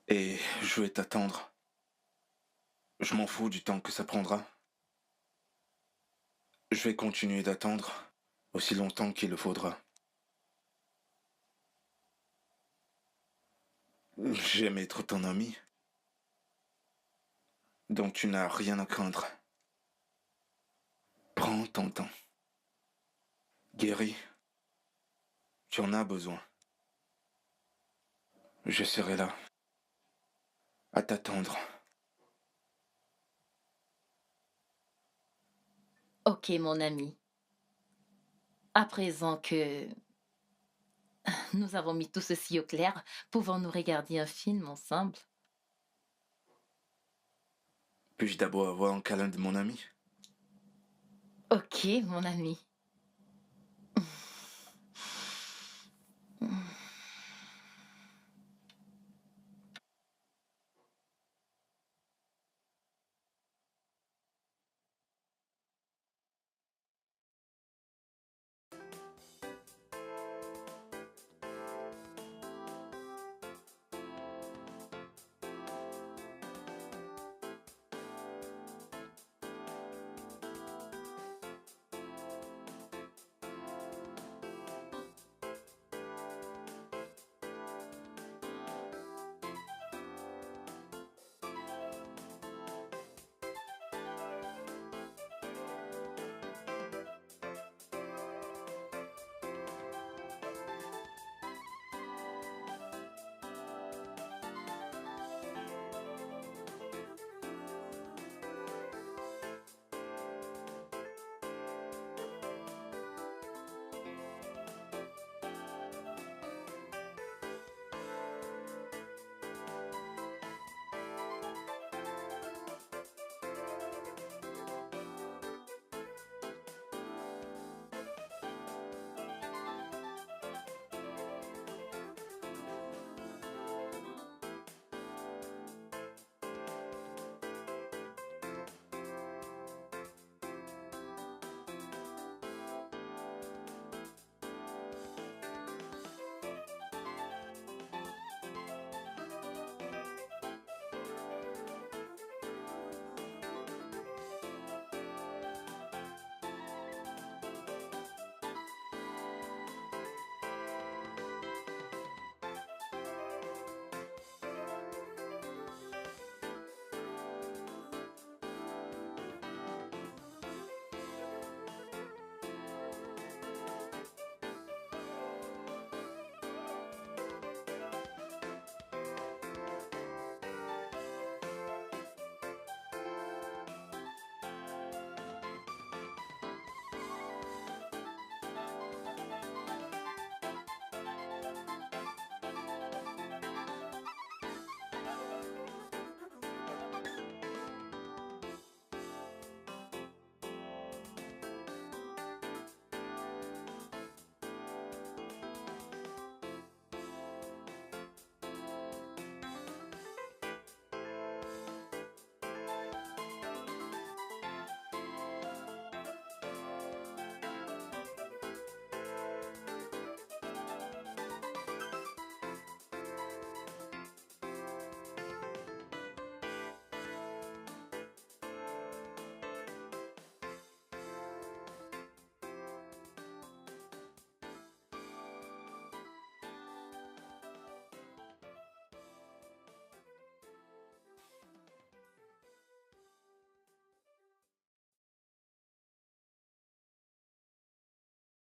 Et je vais t'attendre. Je m'en fous du temps que ça prendra. Je vais continuer d'attendre aussi longtemps qu'il le faudra. J'aime être ton ami. Donc tu n'as rien à craindre. Prends ton temps. Guéris. Tu en as besoin. Je serai là. À t'attendre.
Ok, mon ami. À présent que nous avons mis tout ceci au clair, pouvons-nous regarder un film ensemble?
Puis-je d'abord avoir un câlin de mon ami?
Ok, mon ami.